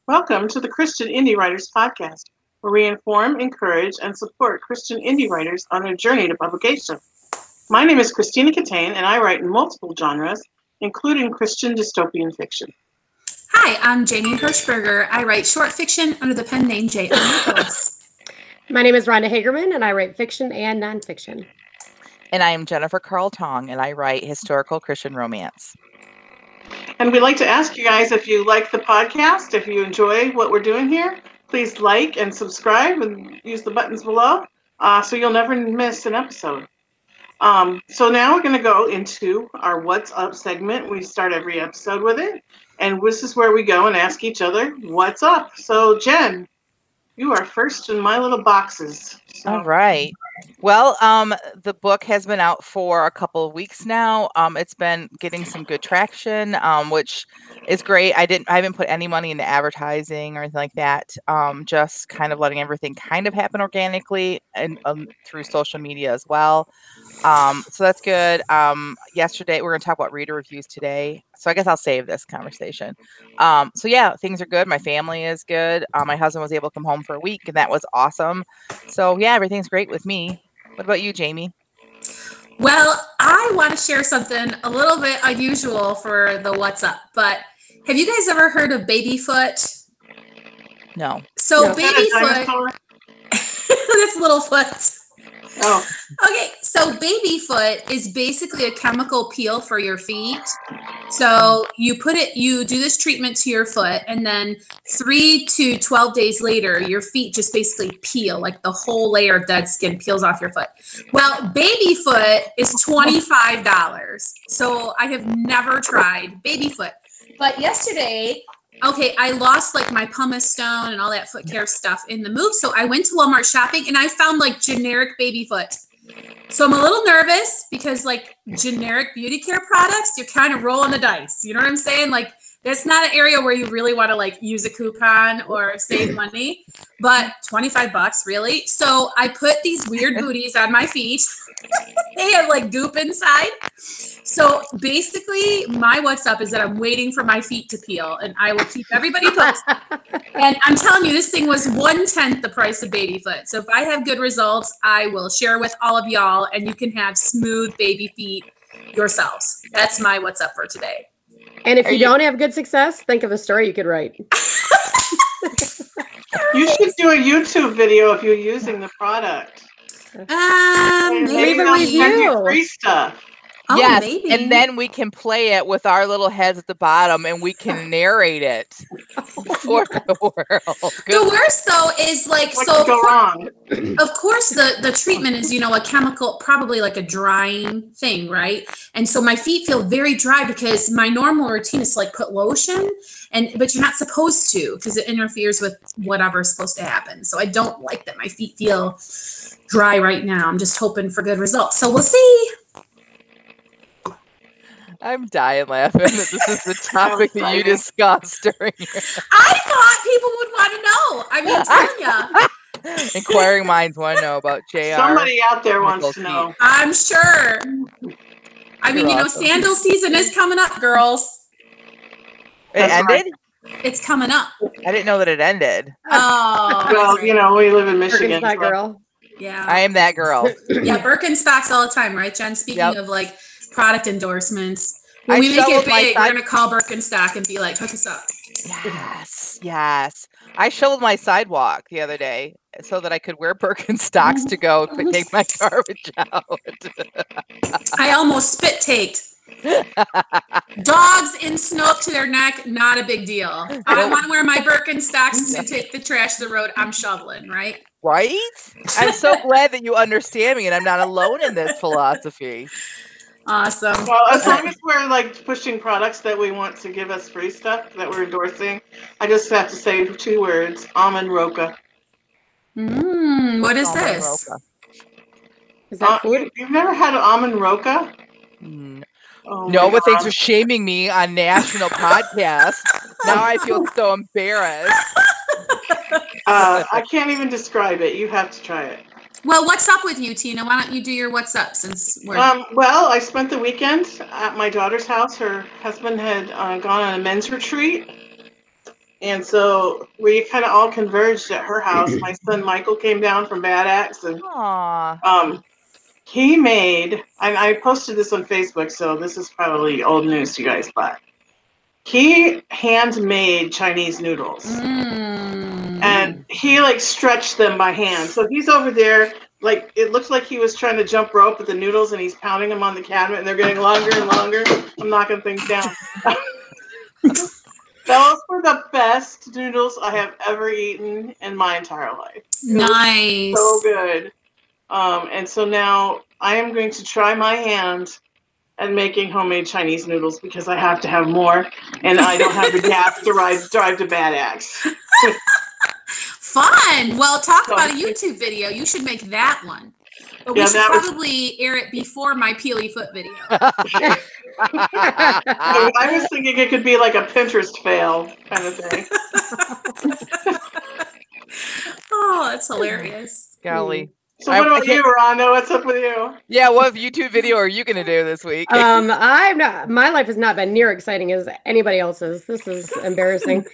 Welcome to the Christian Indie Writers Podcast, where we inform, encourage, and support Christian indie writers on their journey to publication. My name is Christina Catane, and I write in multiple genres, including Christian dystopian fiction. Hi, I'm Jamie Hirschberger. I write short fiction under the pen name J. Nicholas. My name is Rhonda Hagerman, and I write fiction and nonfiction. And I am Jennifer Carl Tong, and I write historical Christian romance. And we'd like to ask you guys if you like the podcast, if you enjoy what we're doing here, please like and subscribe and use the buttons below so you'll never miss an episode. So now we're going to go into our What's Up segment. We start every episode with it. And this is where we go and ask each other, what's up? So Jen, you are first in my little boxes. So. All right. Well, the book has been out for a couple of weeks now. It's been getting some good traction, which is great. I haven't put any money into advertising or anything like that. Just kind of letting everything kind of happen organically and through social media as well. So that's good. Yesterday, we're going to talk about reader reviews today. So I guess I'll save this conversation. So yeah, things are good. My family is good. My husband was able to come home for a week, and that was awesome. So yeah, everything's great with me. What about you, Jamie? Well, I want to share something a little bit unusual for the What's Up, but have you guys ever heard of Babyfoot? No. So Babyfoot, this little foot. Oh. Okay, so Babyfoot is basically a chemical peel for your feet. So you do this treatment to your foot, and then 3 to 12 days later, your feet just basically peel, like the whole layer of dead skin peels off your foot. Well, Babyfoot is $25. So I have never tried Babyfoot. But yesterday, I lost like my pumice stone and all that foot care stuff in the move. So I went to Walmart shopping and I found like generic Babyfoot. So I'm a little nervous because like generic beauty care products, you're kind of rolling the dice. You know what I'm saying? Like that's not an area where you really want to like use a coupon or save money, but $25 really. So I put these weird booties on my feet. They have like goop inside. So basically my What's Up is that I'm waiting for my feet to peel and I will keep everybody posted. And I'm telling you, this thing was 1/10 the price of Babyfoot. So if I have good results, I will share with all of y'all and you can have smooth baby feet yourselves. That's my What's Up for today. And if you don't have good success, think of a story you could write. You should do a YouTube video if you're using the product. Leave a review. Free stuff. Oh, yes, maybe. And then we can play it with our little heads at the bottom, and we can narrate it for the world. The worst though is like What so. could go wrong? Of course, the treatment is a chemical, probably like a drying thing, right? And so my feet feel very dry because my normal routine is to like put lotion, but you're not supposed to because it interferes with whatever's supposed to happen. So I don't like that my feet feel dry right now. I'm just hoping for good results. So we'll see. I'm dying laughing that this is the topic that you discussed during your I thought people would want to know. I mean, Tanya. inquiring minds want to know about JR. Somebody out there wants to know. I'm sure. I mean, You're awesome. sandal season is coming up, girls. It That's ended? It's coming up. I didn't know that it ended. Oh, Well, that's right. we live in Michigan. Birkenstock so- girl. Yeah. I am that girl. Yeah, Birkenstocks all the time, right, Jen? Speaking Yep. of like product endorsements, when I we make it shoveled my big, side- we're gonna call Birkenstock and be like, hook us up. Yes. I shoveled my sidewalk the other day so that I could wear Birkenstocks to go take my garbage out. I almost spit taked. Dogs in snow up to their neck, not a big deal. I want to wear my Birkenstocks to take the trash to the road. I'm shoveling, right? Right? I'm so glad that you understand me and I'm not alone in this philosophy. Awesome. Well, as long as we're like pushing products that we want to give us free stuff that we're endorsing, I just have to say 2 words: almond roca. What is Almond this? roca. Is that food? You've never had almond roca? Mm. Oh No, my but thanks God. for shaming me on national podcast. Now I feel so embarrassed. I can't even describe it. You have to try it. Well, what's up with you, Tina? Why don't you do your what's up since we're Well, I spent the weekend at my daughter's house. Her husband had gone on a men's retreat, And so we kind of all converged at her house. My son Michael came down from Bad Axe, and Aw. he made, and I posted this on Facebook, so this is probably old news to you guys, but he handmade Chinese noodles. And he like stretched them by hand. So he's over there, like it looks like he was trying to jump rope with the noodles, and he's pounding them on the cabinet, and they're getting longer and longer. I'm knocking things down. Those were the best noodles I have ever eaten in my entire life. Nice. So good. And so now I am going to try my hand at making homemade Chinese noodles because I have to have more, and I don't have the gas to drive to Bad Axe. Fun. Well, talk about a YouTube video. You should make that one. But we should probably air it before my peely foot video. I was thinking it could be like a Pinterest fail kind of thing. Oh, that's hilarious. Golly. So what about you, Rhonda? What's up with you? Yeah, what YouTube video are you going to do this week? My life has not been near exciting as anybody else's. This is embarrassing.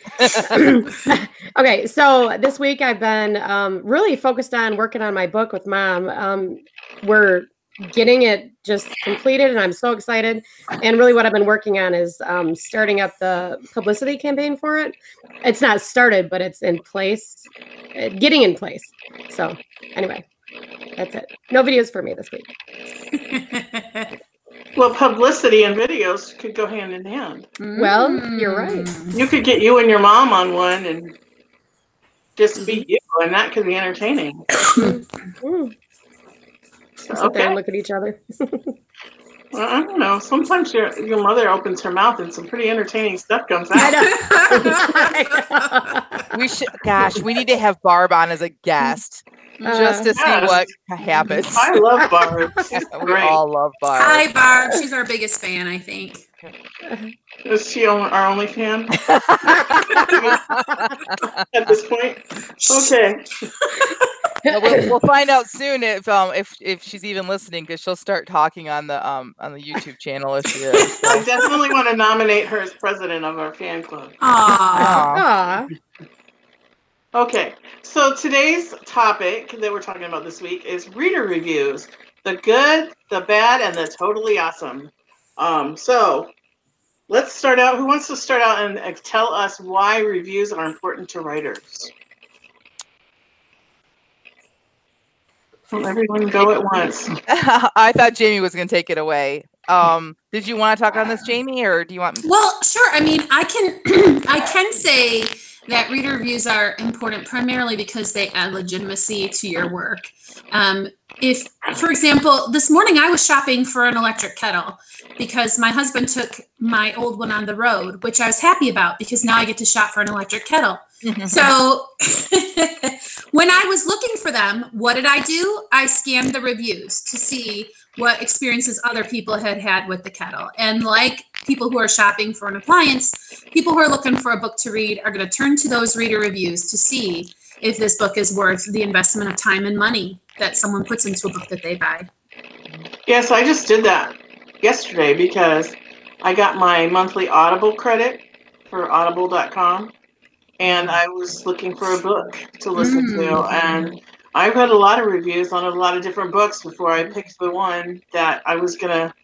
Okay, so this week I've been really focused on working on my book with Mom. We're getting it just completed, and I'm so excited. And really what I've been working on is starting up the publicity campaign for it. It's not started, but it's in place, getting in place. So anyway. That's it. No videos for me this week. Well, publicity and videos could go hand in hand. Well, you're right. You could get you and your mom on one and just be you, and that could be entertaining. Sit there and look at each other. Well, I don't know. Sometimes your mother opens her mouth and some pretty entertaining stuff comes out. We need to have Barb on as a guest. Just to see what happens. I love Barb. We all love Barb. Hi, Barb. She's our biggest fan, I think. Is she our only fan? At this point? Okay. We'll find out soon if she's even listening, because she'll start talking on the YouTube channel if she is. So. I definitely want to nominate her as president of our fan club. Aww. Okay, so today's topic that we're talking about this week is reader reviews. The good, the bad, and the totally awesome. So let's start out. Who wants to start out and tell us why reviews are important to writers? Well, everyone go at once. I thought Jamie was going to take it away. Did you want to talk on this, Jamie, or do you want me? Well, sure. I mean, I can say that reader reviews are important primarily because they add legitimacy to your work. If, for example, this morning I was shopping for an electric kettle because my husband took my old one on the road, which I was happy about because now I get to shop for an electric kettle. So when I was looking for them, what did I do? I scanned the reviews to see what experiences other people had with the kettle. And like people who are shopping for an appliance, people who are looking for a book to read are going to turn to those reader reviews to see if this book is worth the investment of time and money that someone puts into a book that they buy. Yes, I just did that yesterday because I got my monthly Audible credit for audible.com, and I was looking for a book to listen to, and I read a lot of reviews on a lot of different books before I picked the one that I was going to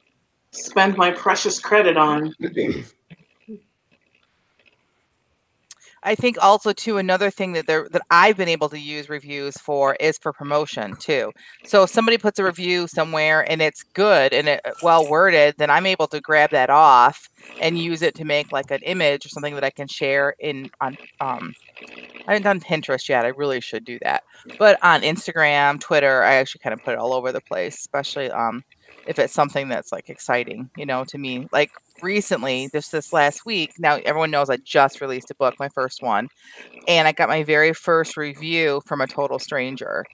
spend my precious credit on. I think also too, another thing that I've been able to use reviews for is for promotion too. So if somebody puts a review somewhere and it's good and it well worded, then I'm able to grab that off and use it to make like an image or something that I can share on I haven't done Pinterest yet. I really should do that. But on Instagram, Twitter, I actually kind of put it all over the place, especially if it's something that's like exciting, to me. Like recently, this last week, now everyone knows I just released a book, my first one, and I got my very first review from a total stranger.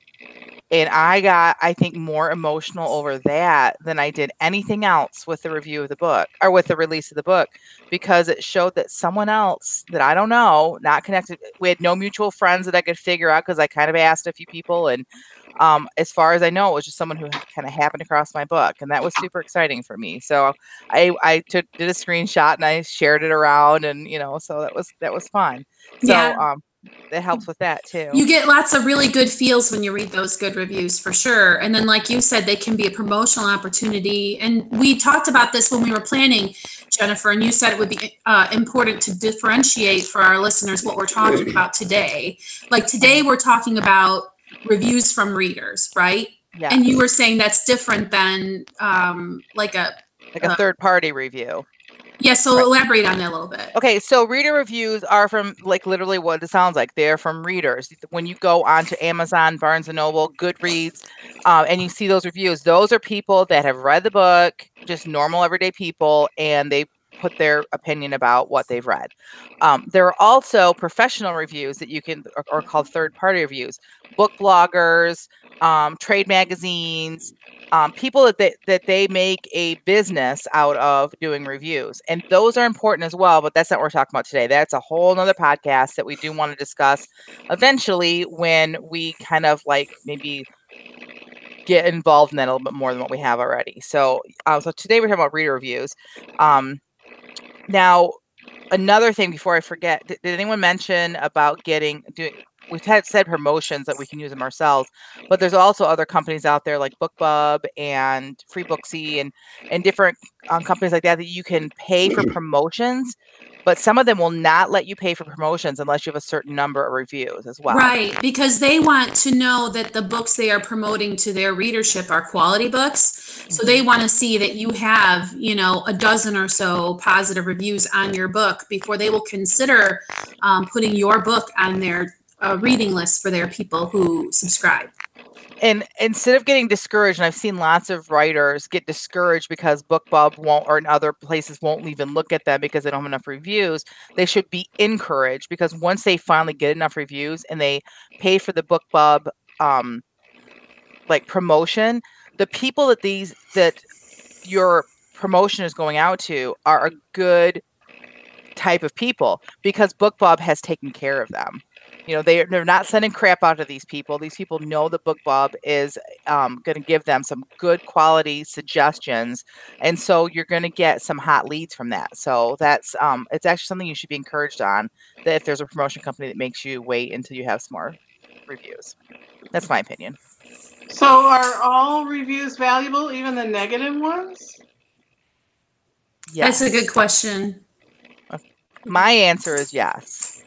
And I got, I think, more emotional over that than I did anything else with the review of the book or with the release of the book, because it showed that someone else that I don't know, not connected, we had no mutual friends that I could figure out because I kind of asked a few people, and As far as I know, it was just someone who kind of happened across my book, and that was super exciting for me. So I did a screenshot and I shared it around, and so that was fun. So Yeah. It helps with that too. You get lots of really good feels when you read those good reviews for sure. And then, like you said, they can be a promotional opportunity. And we talked about this when we were planning, Jennifer, and you said it would be important to differentiate for our listeners what we're talking about today. Like today, we're talking about reviews from readers, right? Yeah. And you were saying that's different than like a third-party review. Yeah, so elaborate on that a little bit. Okay, so reader reviews are from like literally what it sounds like. They're from readers. When you go onto Amazon, Barnes & Noble, Goodreads, and you see those reviews, those are people that have read the book, just normal everyday people, and they put their opinion about what they've read. There are also professional reviews that you can, or called third-party reviews, book bloggers, trade magazines, people that they make a business out of doing reviews. And those are important as well, but that's not what we're talking about today. That's a whole nother podcast that we do want to discuss eventually when we kind of like maybe get involved in that a little bit more than what we have already. So today we're talking about reader reviews. Now, another thing before I forget, did anyone mention about we've said promotions that we can use them ourselves, but there's also other companies out there like BookBub and FreeBooksy and different companies like that you can pay for promotions, but some of them will not let you pay for promotions unless you have a certain number of reviews as well. Right, because they want to know that the books they are promoting to their readership are quality books. So they want to see that you have, a dozen or so positive reviews on your book before they will consider putting your book on their reading list for their people who subscribe. And instead of getting discouraged, and I've seen lots of writers get discouraged because BookBub won't, or in other places won't even look at them because they don't have enough reviews, they should be encouraged, because once they finally get enough reviews and they pay for the BookBub like promotion, the people that your promotion is going out to are a good type of people, because BookBub has taken care of them. They're not sending crap out to these people. These people know that BookBub is going to give them some good quality suggestions, and so you're going to get some hot leads from that. So that's it's actually something you should be encouraged on. That if there's a promotion company that makes you wait until you have some more reviews, that's my opinion. So are all reviews valuable, even the negative ones? Yes. That's a good question. My answer is yes.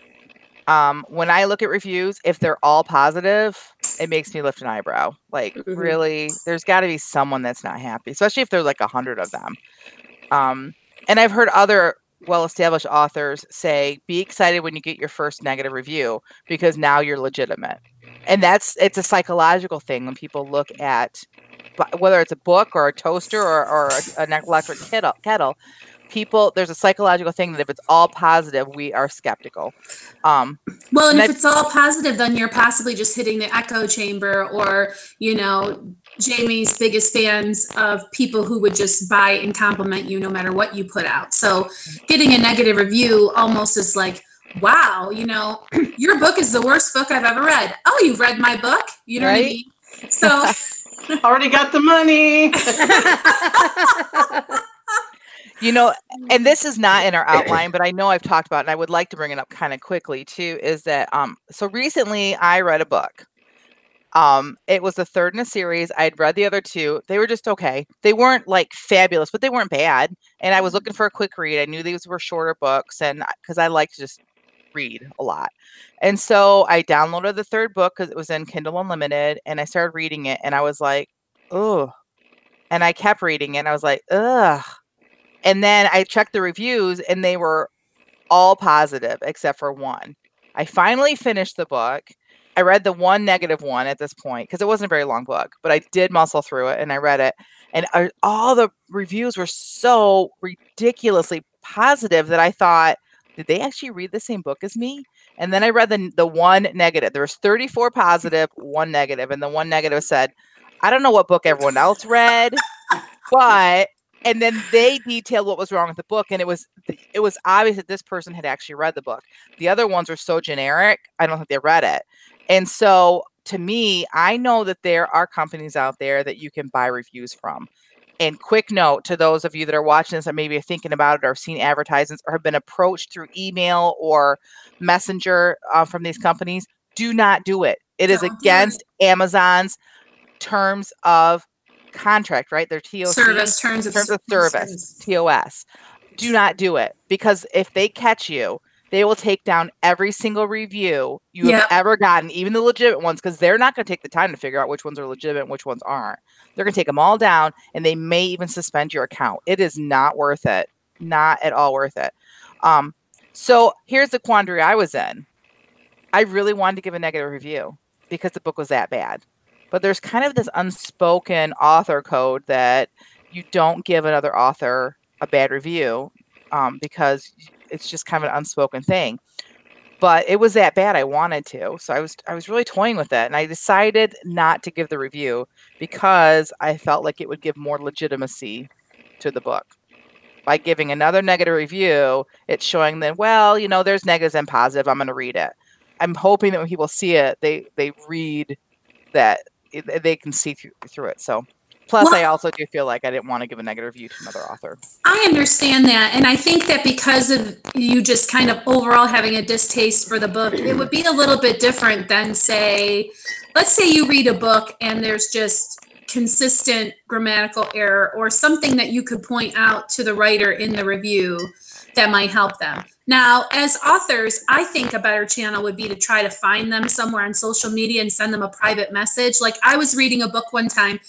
When I look at reviews, if they're all positive, it makes me lift an eyebrow. Like, really, there's got to be someone that's not happy, especially if there's like 100 of them. And I've heard other well-established authors say, be excited when you get your first negative review, because now you're legitimate. And it's a psychological thing when people look at whether it's a book or a toaster or an electric kettle. There's a psychological thing that if it's all positive, we are skeptical. And if it's all positive, then you're possibly just hitting the echo chamber, or, Jamie's biggest fans of people who would just buy and compliment you no matter what you put out. So getting a negative review almost is like, wow, your book is the worst book I've ever read. Oh, you've read my book? You know what I mean? So already got the money. And this is not in our outline, but I know I've talked about it, and I would like to bring it up kind of quickly too, is that so recently I read a book. It was the third in a series. I'd read the other two. They were just okay. They weren't like fabulous, but they weren't bad. And I was looking for a quick read. I knew these were shorter books, and because I like to just read a lot. And so I downloaded the third book because it was in Kindle Unlimited, and I started reading it, and I was like, oh, and I kept reading it, and I was like, ugh. And then I checked the reviews, and they were all positive except for one. I finally finished the book. I read the one negative one at this point because it wasn't a very long book, but I did muscle through it and I read it. And all the reviews were so ridiculously positive that I thought, did they actually read the same book as me? And then I read the one negative. There was 34 positive, one negative. And the one negative said, I don't know what book everyone else read, but... And then they detailed what was wrong with the book, and it was obvious that this person had actually read the book. The other ones were so generic, I don't think they read it. And so to me, I know that there are companies out there that you can buy reviews from. And quick note to those of you that are watching this or maybe are thinking about it or have seen advertisements or have been approached through email or messenger from these companies, do not do it. It is against Amazon's terms of contract, right? Their TOC, terms of service, TOS. Do not do it, because if they catch you, they will take down every single review you have ever gotten, even the legitimate ones, because they're not going to take the time to figure out which ones are legitimate and which ones aren't. They're going to take them all down, and they may even suspend your account. It is not worth it. Not at all worth it. So here's the quandary I was in. I really wanted to give a negative review because the book was that bad. But there's kind of this unspoken author code that you don't give another author a bad review because it's just kind of an unspoken thing. But it was that bad. I wanted to. So I was really toying with it. And I decided not to give the review because I felt like it would give more legitimacy to the book. By giving another negative review, it's showing that, well, you know, there's negatives and positive. I'm going to read it. I'm hoping that when people see it, they read that they can see through it. So plus, I also do feel like I didn't want to give a negative review to another author. I understand that. And I think that because of you just kind of overall having a distaste for the book, it would be a little bit different than, say, let's say you read a book and there's just consistent grammatical error or something that you could point out to the writer in the review that might help them. Now, as authors, I think a better channel would be to try to find them somewhere on social media and send them a private message. Like, I was reading a book one time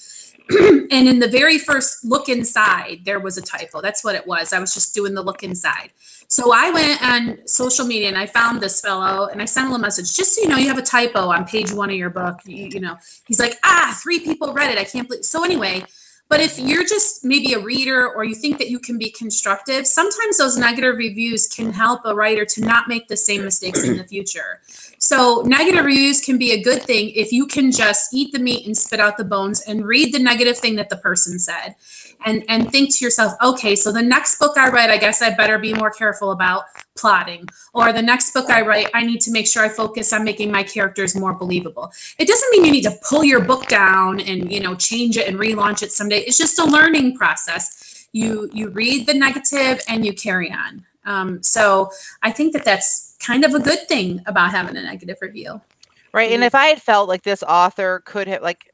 and in the very first look inside, there was a typo. That's what it was. I was just doing the look inside. So I went on social media and I found this fellow and I sent him a message. Just so you know, you have a typo on page 1 of your book. You know, he's like, 3 people read it. I can't believe. So anyway, but if you're just maybe a reader or you think that you can be constructive, sometimes those negative reviews can help a writer to not make the same mistakes in the future. So negative reviews can be a good thing if you can just eat the meat and spit out the bones and read the negative thing that the person said and think to yourself, okay, so the next book I write, I guess I better be more careful about plotting. Or the next book I write, I need to make sure I focus on making my characters more believable. It doesn't mean you need to pull your book down and, you know, change it and relaunch it someday. It's just a learning process. You read the negative and you carry on. So I think that that's kind of a good thing about having a negative review. Right. And if I had felt like this author could have, like,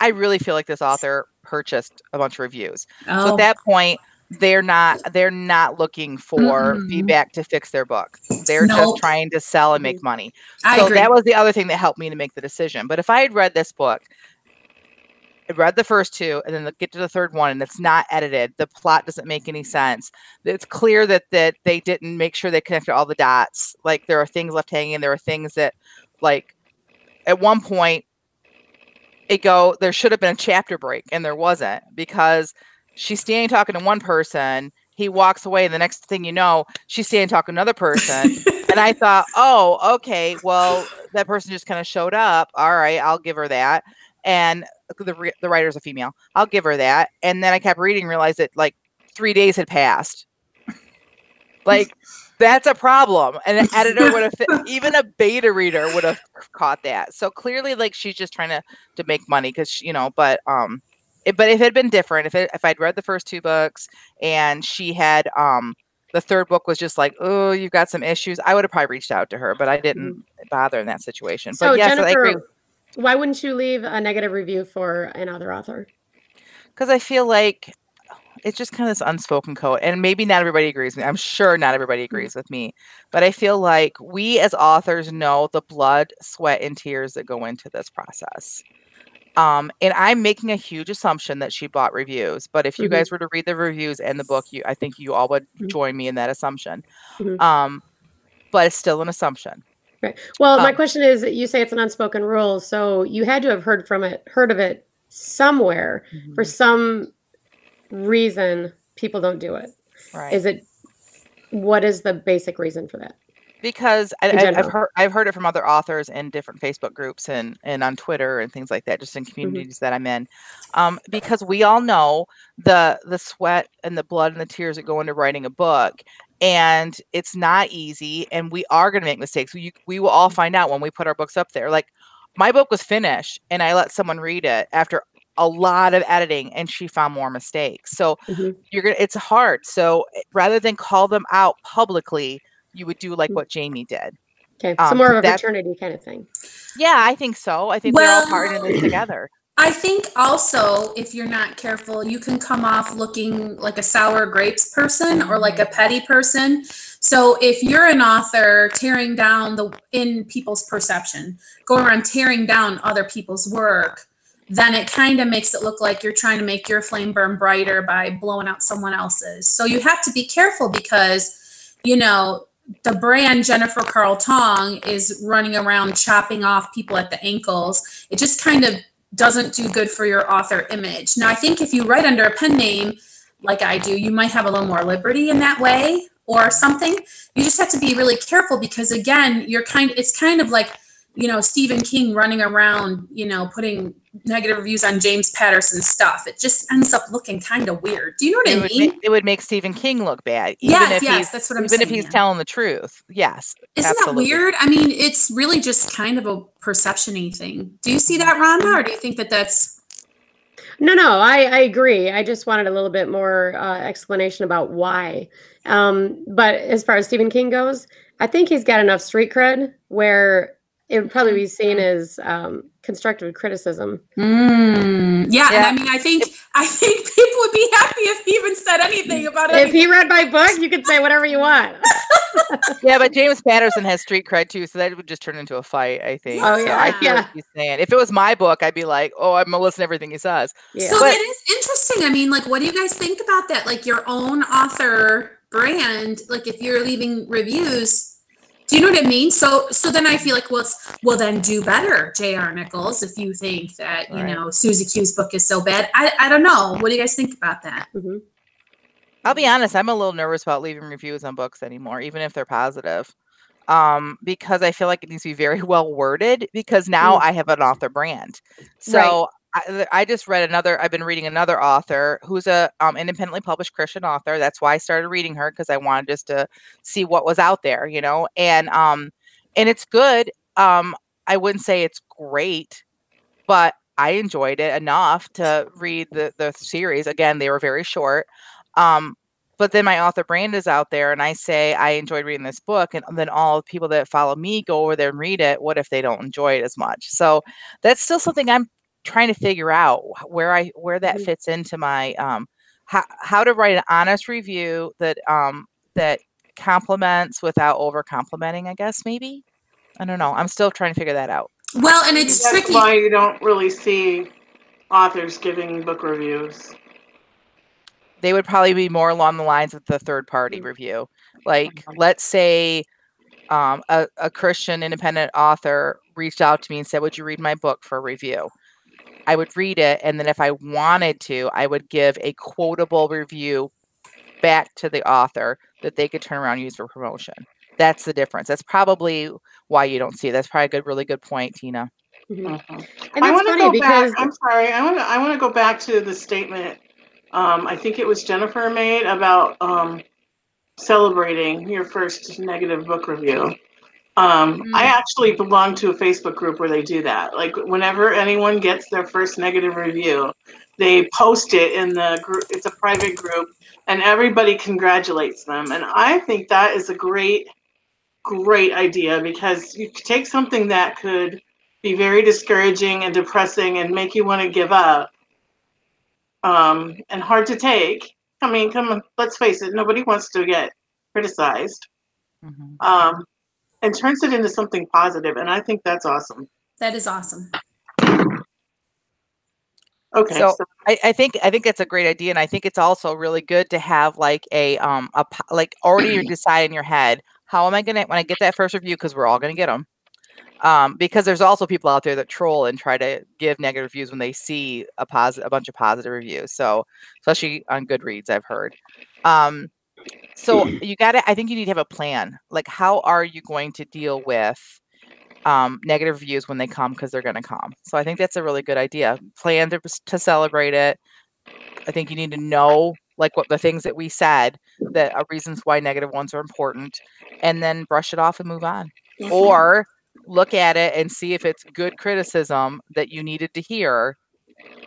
I really feel like this author purchased a bunch of reviews. So at that point, they're not looking for feedback to fix their book. They're just trying to sell and make money. I agree. That was the other thing that helped me to make the decision. But if I had read this book, I read the first 2 and then get to the third one and it's not edited, the plot doesn't make any sense. It's clear that they didn't make sure they connected all the dots. Like, there are things left hanging. There are things that, like, at one point there should have been a chapter break and there wasn't, because she's standing talking to one person, he walks away, and the next thing you know, she's standing talking to another person. And I thought, oh, okay, well, that person just kind of showed up. All right, I'll give her that. And the writer's a female. I'll give her that. And then I kept reading, realized that like 3 days had passed. Like, that's a problem. And an editor would have, even a beta reader would have caught that. So clearly, like, she's just trying to make money because, you know, but if it had been different, if I'd read the first 2 books and she had, the third book was just like, oh, you've got some issues, I would have probably reached out to her, but I didn't bother in that situation. So, but yes, Jennifer, I agree. Why wouldn't you leave a negative review for another author? Because I feel like it's just kind of this unspoken code, and maybe not everybody agrees with me. I'm sure not everybody agrees with me, but I feel like we as authors know the blood, sweat, and tears that go into this process. And I'm making a huge assumption that she bought reviews, but if you guys were to read the reviews and the book, I think you all would join me in that assumption. But it's still an assumption. Right. Well, my question is, you say it's an unspoken rule, so you had to have heard of it somewhere. For some reason, people don't do it. Right. What is the basic reason for that? Because I've heard it from other authors in different Facebook groups and on Twitter and things like that, just in communities that I'm in. Because we all know the sweat and the blood and the tears that go into writing a book. and it's not easy, and we are going to make mistakes. We will all find out when we put our books up there. Like, my book was finished and I let someone read it after a lot of editing, and she found more mistakes. So Mhm. it's hard. So rather than call them out publicly, you would do like what Jamie did. Okay, so more of a That's- fraternity kind of thing. Yeah, I think so. I think we're all part of this together. I think also, if you're not careful, you can come off looking like a sour grapes person or like a petty person. So if you're an author tearing down in people's perception, going around tearing down other people's work, then it kind of makes it look like you're trying to make your flame burn brighter by blowing out someone else's. So you have to be careful because, you know, the brand Jennifer Carl Tong is running around chopping off people at the ankles. It just kind of doesn't do good for your author image. Now, I think if you write under a pen name like I do, you might have a little more liberty in that way or something. You just have to be really careful because, again, it's kind of like, you know, Stephen King running around, you know, putting negative reviews on James Patterson's stuff. It just ends up looking kind of weird. Do you know what I mean? It would make Stephen King look bad. Yes, that's what I'm saying. Even if he's telling the truth. Yes. Isn't absolutely. that weird? I mean, it's really just kind of a perception-y thing. Do you see that, Rhonda, or do you think that that's... No, I agree. I just wanted a little bit more explanation about why. But as far as Stephen King goes, I think he's got enough street cred where it would probably be seen as constructive criticism. Yeah, and I mean, I think people would be happy if he even said anything about it. If he read my book, you could say whatever you want. Yeah, but James Patterson has street cred too, so that would just turn into a fight, I think. Oh, So yeah. I feel what he's saying. If it was my book, I'd be like, oh, I'm gonna listen to everything he says. Yeah. So it is interesting. I mean, like, what do you guys think about that? Like, your own author brand, like if you're leaving reviews, do you know what I mean? So then I feel like, well, then do better, J.R. Nichols, if you think that, you know, Susie Q's book is so bad. I don't know. What do you guys think about that? Mm-hmm. I'll be honest, I'm a little nervous about leaving reviews on books anymore, even if they're positive. Because I feel like it needs to be very well worded, because now I have an author brand. So I just read I've been reading another author who's a independently published Christian author. That's why I started reading her, because I wanted just to see what was out there, you know, and it's good. I wouldn't say it's great, but I enjoyed it enough to read the series. Again, they were very short. But then my author brand is out there, and I say I enjoyed reading this book, and then all the people that follow me go over there and read it. What if they don't enjoy it as much? So that's still something I'm trying to figure out, where that fits into my how to write an honest review that compliments without over complimenting, I guess. Maybe, I don't know. I'm still trying to figure that out. Well, and it's That's tricky. why you don't really see authors giving book reviews. They would probably be more along the lines of the third party review. Like, let's say a Christian independent author reached out to me and said, would you read my book for a review? I would read it, and then if I wanted to, I would give a quotable review back to the author that they could turn around and use for promotion. That's the difference. That's probably why you don't see it. That's probably a really good point, Tina. Mm-hmm. And I want to go back. I'm sorry. I want to go back to the statement. I think it was Jennifer made about celebrating your first negative book review. I actually belong to a Facebook group where they do that. Like, whenever anyone gets their first negative review, they post it in the group. It's a private group, and everybody congratulates them. And I think that is a great idea, because you could take something that could be very discouraging and depressing and make you want to give up, and hard to take. I mean, come on, let's face it, nobody wants to get criticized. And turns it into something positive, and I think that's awesome. That is awesome. Okay, so I think that's a great idea, and I think it's also really good to have like a like already you decide in your head, how am I gonna, when I get that first review, because we're all gonna get them. Because there's also people out there that troll and try to give negative reviews when they see a bunch of positive reviews. So especially on Goodreads, I've heard. So I think you need to have a plan. Like, how are you going to deal with negative reviews when they come, because they're going to come. So I think that's a really good idea. Plan to celebrate it. I think you need to know like what the things that we said that are reasons why negative ones are important, and then brush it off and move on. Or look at it and see if it's good criticism that you needed to hear,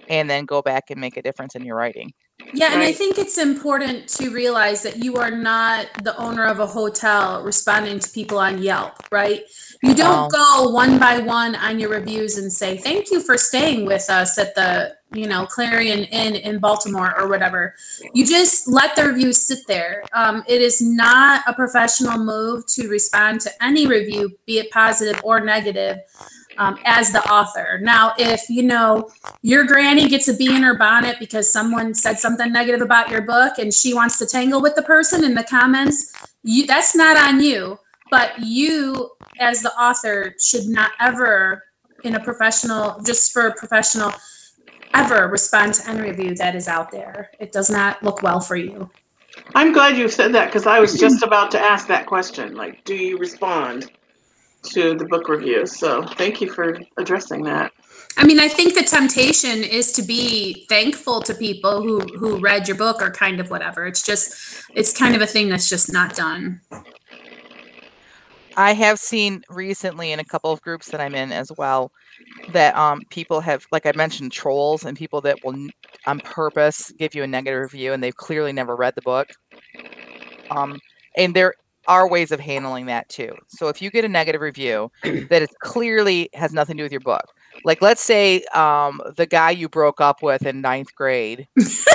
and then go back and make a difference in your writing. Yeah, and I Right. think it's important to realize that you are not the owner of a hotel responding to people on Yelp, right? You don't go one by one on your reviews and say, thank you for staying with us at the, Clarion Inn in Baltimore or whatever. You just let the reviews sit there. It is not a professional move to respond to any review, be it positive or negative, as the author. Now, if your granny gets a bee in her bonnet because someone said something negative about your book and she wants to tangle with the person in the comments, that's not on you. But you, as the author, should not ever, ever respond to any review that is out there. It does not look well for you. I'm glad you said that because I was just about to ask that question. Like, do you respond to the book reviews? So thank you for addressing that. I mean, I think the temptation is to be thankful to people who read your book or kind of whatever. It's kind of a thing that's just not done. I have seen recently in a couple of groups that I'm in as well that people have, like I mentioned, trolls and people that will on purpose give you a negative review and they've clearly never read the book. And there are ways of handling that too. So if you get a negative review that it clearly has nothing to do with your book, like let's say the guy you broke up with in 9th grade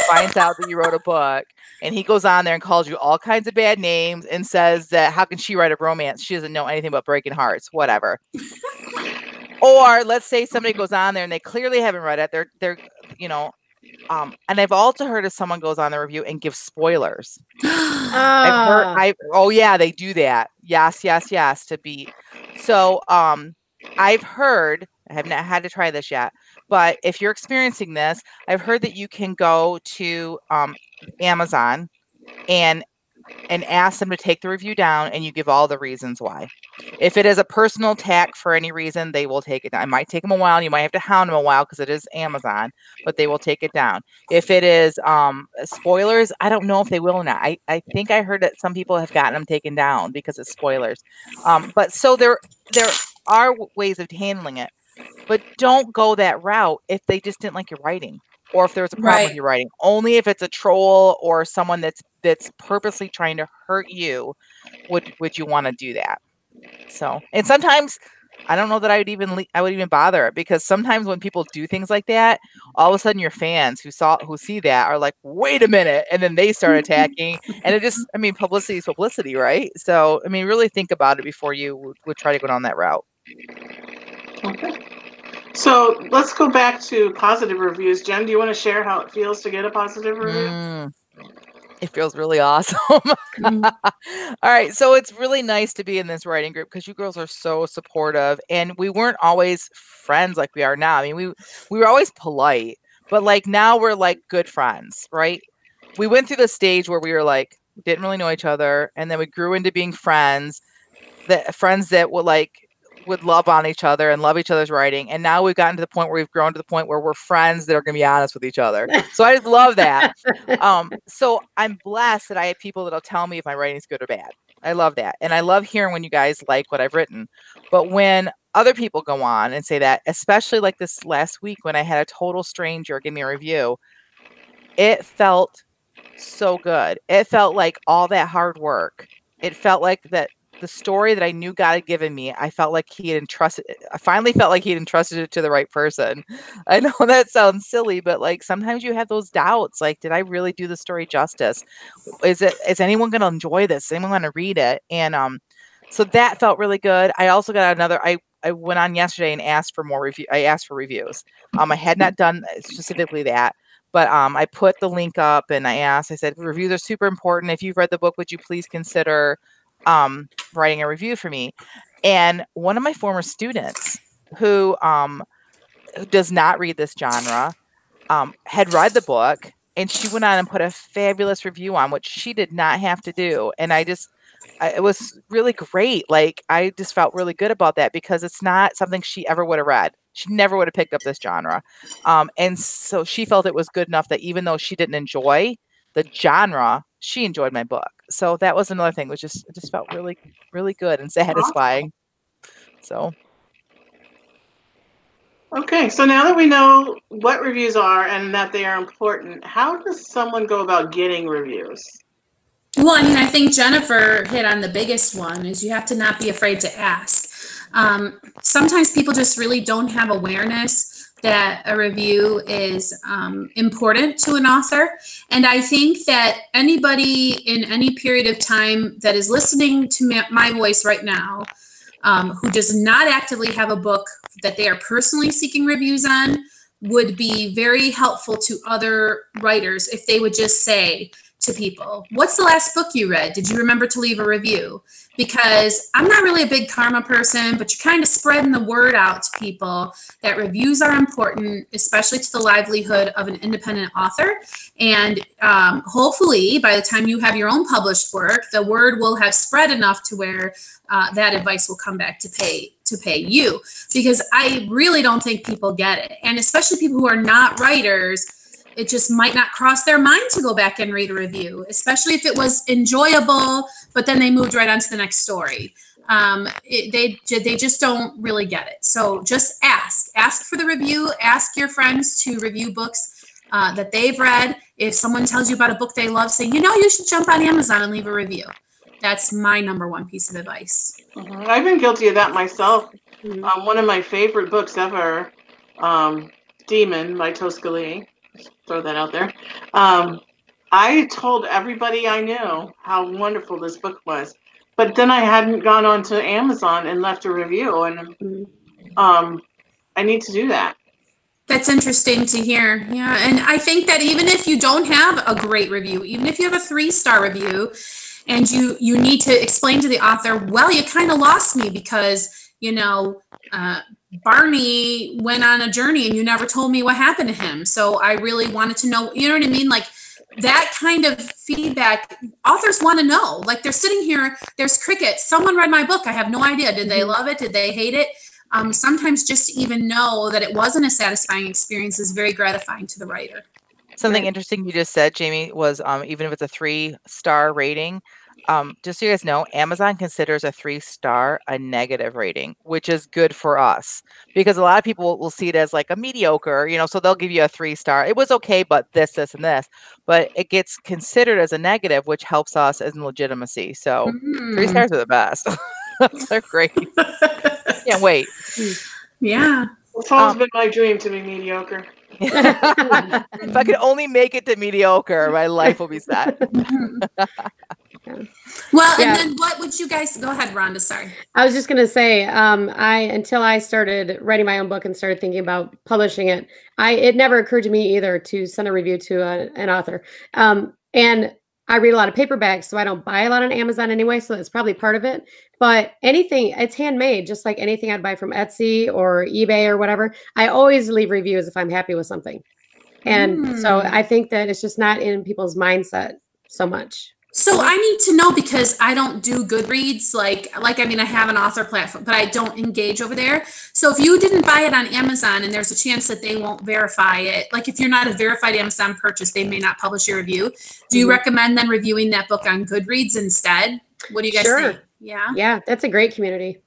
finds out that you wrote a book and he goes on there and calls you all kinds of bad names and says that how can she write a romance? She doesn't know anything about breaking hearts, whatever. Or let's say somebody goes on there and they clearly haven't read it. They're and I've also heard of someone goes on the review and gives spoilers. Oh yeah, they do that. Yes, to be. So I've heard, I have not had to try this yet, but if you're experiencing this, I've heard that you can go to Amazon and ask them to take the review down and you give all the reasons why. If it is a personal attack for any reason, they will take it down. It might take them a while. You might have to hound them a while because it is Amazon, but they will take it down. If it is spoilers, I don't know if they will or not. I think I heard that some people have gotten them taken down because it's spoilers. But so there are ways of handling it, but don't go that route if they just didn't like your writing. Or if there's a problem with your writing. Only if it's a troll or someone that's purposely trying to hurt you would you want to do that. So, and sometimes I don't know that I would even bother, because sometimes when people do things like that, all of a sudden your fans who see that are like, wait a minute, and then they start attacking, and it just, I mean, publicity is publicity, right? So, I mean, really think about it before you would try to go down that route. Okay. So let's go back to positive reviews. Jen, do you want to share how it feels to get a positive review? It feels really awesome. All right. So it's really nice to be in this writing group because you girls are so supportive, and we weren't always friends like we are now. I mean, we were always polite, but like now we're like good friends, right? We went through the stage where we were like, didn't really know each other. And then we grew into being friends that would love on each other and love each other's writing. And now we've gotten to the point where we've grown to the point where we're friends that are going to be honest with each other. So I just love that. So I'm blessed that I have people that'll tell me if my writing is good or bad. I love that. And I love hearing when you guys like what I've written. But when other people go on and say that, especially like this last week when I had a total stranger give me a review, it felt so good. It felt like all that hard work. It felt like that the story that I knew God had given me, I felt like I finally felt like he had entrusted it to the right person. I know that sounds silly, but like sometimes you have those doubts. Like, did I really do the story justice? Is anyone going to enjoy this? Is anyone going to read it? And so that felt really good. I also got I went on yesterday and asked for more review. I asked for reviews. I had not done specifically that, but I put the link up and I said, reviews are super important. If you've read the book, would you please consider writing a review for me? And one of my former students who does not read this genre had read the book, and she went on and put a fabulous review on, which she did not have to do. And it was really great. Like, I just felt really good about that because it's not something she ever would have read. She never would have picked up this genre. And so she felt it was good enough that even though she didn't enjoy the genre, she enjoyed my book. So that was another thing, which it just felt really, really good and satisfying. So. Okay, so now that we know what reviews are and that they are important, how does someone go about getting reviews? Well, I mean, I think Jennifer hit on the biggest one is you have to not be afraid to ask. Sometimes people just really don't have awareness that a review is important to an author. And I think that anybody in any period of time that is listening to my voice right now, who does not actively have a book that they are personally seeking reviews on, would be very helpful to other writers if they would just say to people, what's the last book you read? Did you remember to leave a review? Because I'm not really a big karma person, but you're kind of spreading the word out to people that reviews are important, especially to the livelihood of an independent author. And hopefully by the time you have your own published work, the word will have spread enough to where that advice will come back to pay you, because I really don't think people get it. And especially people who are not writers, it just might not cross their mind to go back and read a review, especially if it was enjoyable, but then they moved right on to the next story. They just don't really get it. So just ask for the review, ask your friends to review books that they've read. If someone tells you about a book they love, say, you should jump on Amazon and leave a review. That's my number one piece of advice. Mm-hmm. I've been guilty of that myself. One of my favorite books ever, Demon by Tosca Lee. Throw that out there. I told everybody I knew how wonderful this book was, but then I hadn't gone on to Amazon and left a review, and I need to do that. That's interesting to hear. Yeah, and I think that even if you don't have a great review, even if you have a 3-star review, and you need to explain to the author, well, you kind of lost me because, Barney went on a journey and you never told me what happened to him. So I really wanted to know, you know what I mean? Like that kind of feedback, authors want to know. Like they're sitting here, there's crickets. Someone read my book. I have no idea. Did they love it? Did they hate it? Sometimes just to even know that it wasn't a satisfying experience is very gratifying to the writer. Something interesting you just said, Jamie, was even if it's a 3-star rating, just so you guys know, Amazon considers a 3-star a negative rating, which is good for us because a lot of people will see it as like a mediocre, so they'll give you a 3-star. It was okay, but this, and this, but it gets considered as a negative, which helps us as in legitimacy. So 3 stars are the best. They're great. Can't wait. Yeah. It's always been my dream to be mediocre. If I could only make it to mediocre, my life will be set. Well, and then what would you guys go ahead, Rhonda? Sorry. I was just going to say, until I started writing my own book and started thinking about publishing it, it never occurred to me either to send a review to an author. And I read a lot of paperbacks, so I don't buy a lot on Amazon anyway. So that's probably part of it. But anything, it's handmade, just like anything I'd buy from Etsy or eBay or whatever. I always leave reviews if I'm happy with something. And so I think that it's just not in people's mindset so much. So I need to know because I don't do Goodreads. I have an author platform, but I don't engage over there. So if you didn't buy it on Amazon and there's a chance that they won't verify it, like if you're not a verified Amazon purchase, they may not publish your review. Do you recommend then reviewing that book on Goodreads instead? What do you guys think? Yeah. Yeah, that's a great community.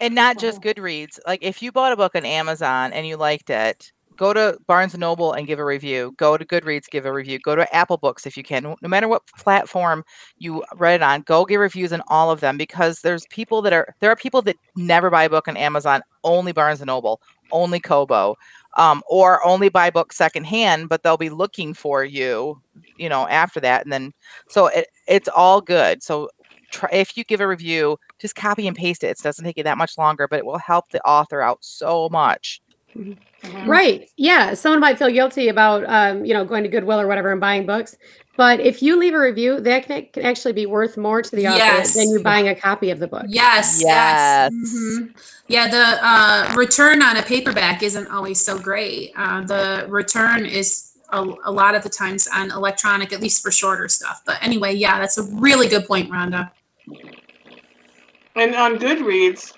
And not just Goodreads. Like if you bought a book on Amazon and you liked it, go to Barnes & Noble and give a review. Go to Goodreads, give a review. Go to Apple Books if you can. No matter what platform you read it on, go give reviews on all of them because there are people that never buy a book on Amazon, only Barnes & Noble, only Kobo, or only buy books secondhand, but they'll be looking for you, after that. And then, so it's all good. So if you give a review, just copy and paste it. It doesn't take you that much longer, but it will help the author out so much. Right. Yeah. Someone might feel guilty about, going to Goodwill or whatever and buying books. But if you leave a review, that can actually be worth more to the author than you buying a copy of the book. Yes. Mm-hmm. Yeah. The return on a paperback isn't always so great. The return is a lot of the times on electronic, at least for shorter stuff. But anyway, yeah, that's a really good point, Rhonda. And on Goodreads,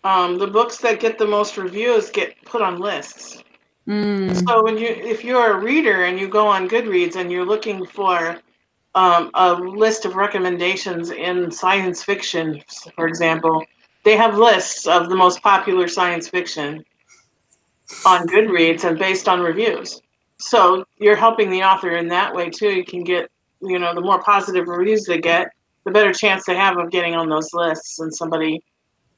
the books that get the most reviews get put on lists. So if you're a reader and you go on Goodreads and you're looking for a list of recommendations in science fiction, for example. They have lists of the most popular science fiction on Goodreads and based on reviews. So you're helping the author in that way too. You can get, the more positive reviews they get, the better chance they have of getting on those lists and somebody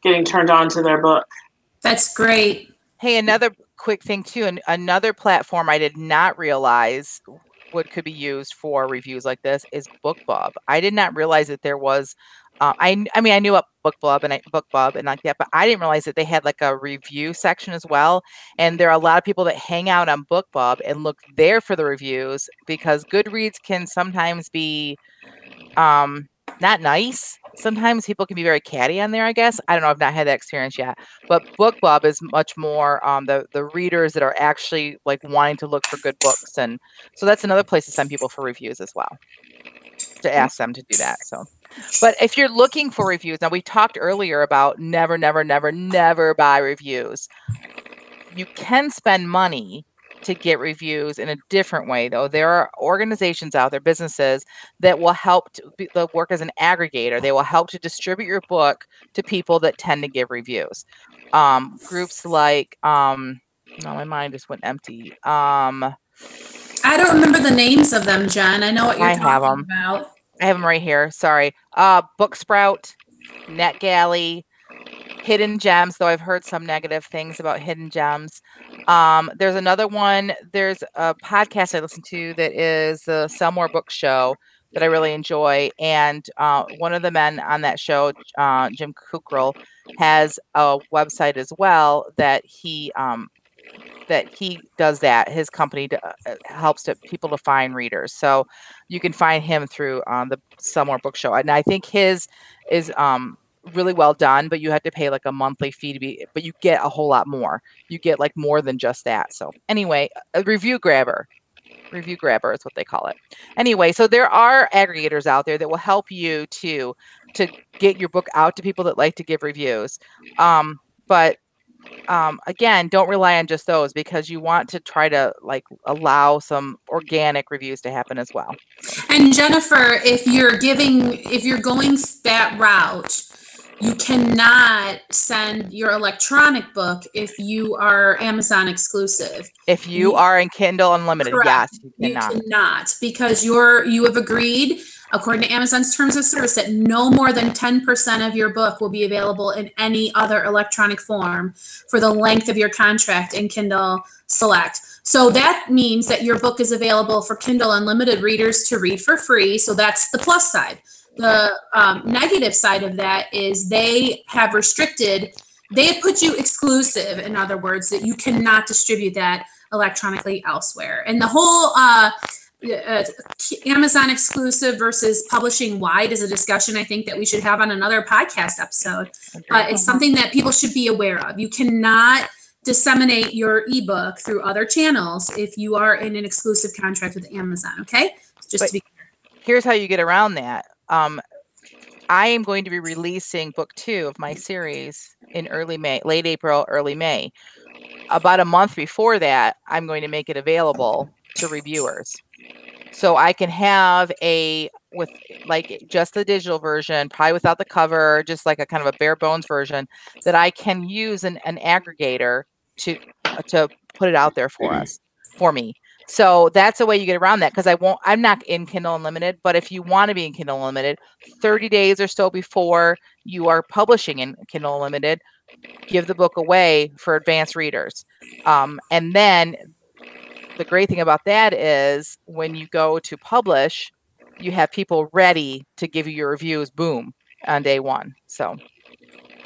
getting turned on to their book. That's great. Hey, another quick thing too, and another platform I did not realize what could be used for reviews like this is BookBub. I did not realize that there was. I mean, I knew about BookBub and like that, but I didn't realize that they had like a review section as well. And there are a lot of people that hang out on BookBub and look there for the reviews, because Goodreads can sometimes be not nice. Sometimes people can be very catty on there, I guess. I don't know. I've not had that experience yet. But BookBub is much more the readers that are actually like wanting to look for good books. And so that's another place to send people for reviews as well, to ask them to do that. So, but if you're looking for reviews, now we talked earlier about never, never, never, never buy reviews. You can spend money to get reviews in a different way, though. There are organizations out there, businesses that will help to work as an aggregator. They will help to distribute your book to people that tend to give reviews. Groups like, no, my mind just went empty. I don't remember the names of them, Jen. I know what you're talking about. I have them right here. Sorry. Booksprout, NetGalley, Hidden Gems, though I've heard some negative things about Hidden Gems. There's another one. There's a podcast I listen to that is the Sell More Books Show that I really enjoy. And one of the men on that show, Jim Kukral, has a website as well that he does that. His company helps people to find readers. So you can find him through the Sell More Book Show. And I think his is really well done, but you have to pay like a monthly fee but you get a whole lot more. You get like more than just that. So anyway, a review grabber is what they call it. Anyway, so there are aggregators out there that will help you to get your book out to people that like to give reviews. But again, don't rely on just those, because you want to try to like allow some organic reviews to happen as well. And Jennifer, if you're going that route, you cannot send your electronic book if you are Amazon exclusive. If you are in Kindle Unlimited, correct. Yes, you cannot, because you have agreed, according to Amazon's terms of service, that no more than 10% of your book will be available in any other electronic form for the length of your contract in Kindle Select. So that means that your book is available for Kindle Unlimited readers to read for free. So that's the plus side. The negative side of that is they have put you exclusive, in other words, that you cannot distribute that electronically elsewhere. And the whole Amazon exclusive versus publishing wide is a discussion I think that we should have on another podcast episode. But it's something that people should be aware of. You cannot disseminate your ebook through other channels if you are in an exclusive contract with Amazon. Okay, just to be clear. Here's how you get around that. I am going to be releasing book 2 of my series in late April, early May. About a month before that, I'm going to make it available to reviewers. So I can have with like just the digital version, probably without the cover, just like a kind of a bare bones version that I can use an aggregator to put it out there for me. So that's the way you get around that, because I'm not in Kindle Unlimited, but if you want to be in Kindle Unlimited, 30 days or so before you are publishing in Kindle Unlimited, give the book away for advanced readers. And then the great thing about that is when you go to publish, you have people ready to give you your reviews, boom, on day one. So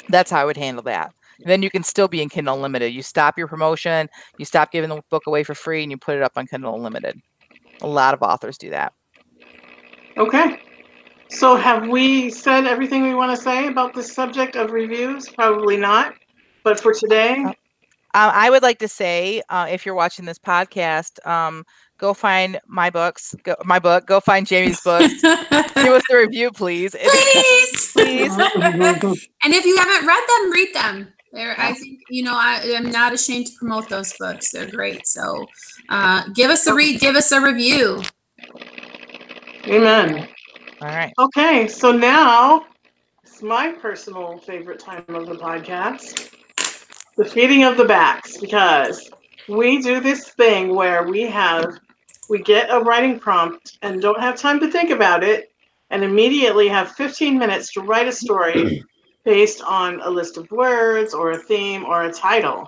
that's how I would handle that. Then you can still be in Kindle Unlimited. You stop your promotion, you stop giving the book away for free, and you put it up on Kindle Unlimited. A lot of authors do that. Okay. So have we said everything we want to say about the subject of reviews? Probably not. But for today? I would like to say, if you're watching this podcast, go find my books. Go find Jamie's books. Give us a review, please. Please. And if you haven't read them, read them. I think, I am not ashamed to promote those books. They're great. So give us a read, give us a review. Amen. All right. Okay, so now it's my personal favorite time of the podcast, the feeding of the backs, because we do this thing where we get a writing prompt and don't have time to think about it, and immediately have 15 minutes to write a story based on a list of words or a theme or a title.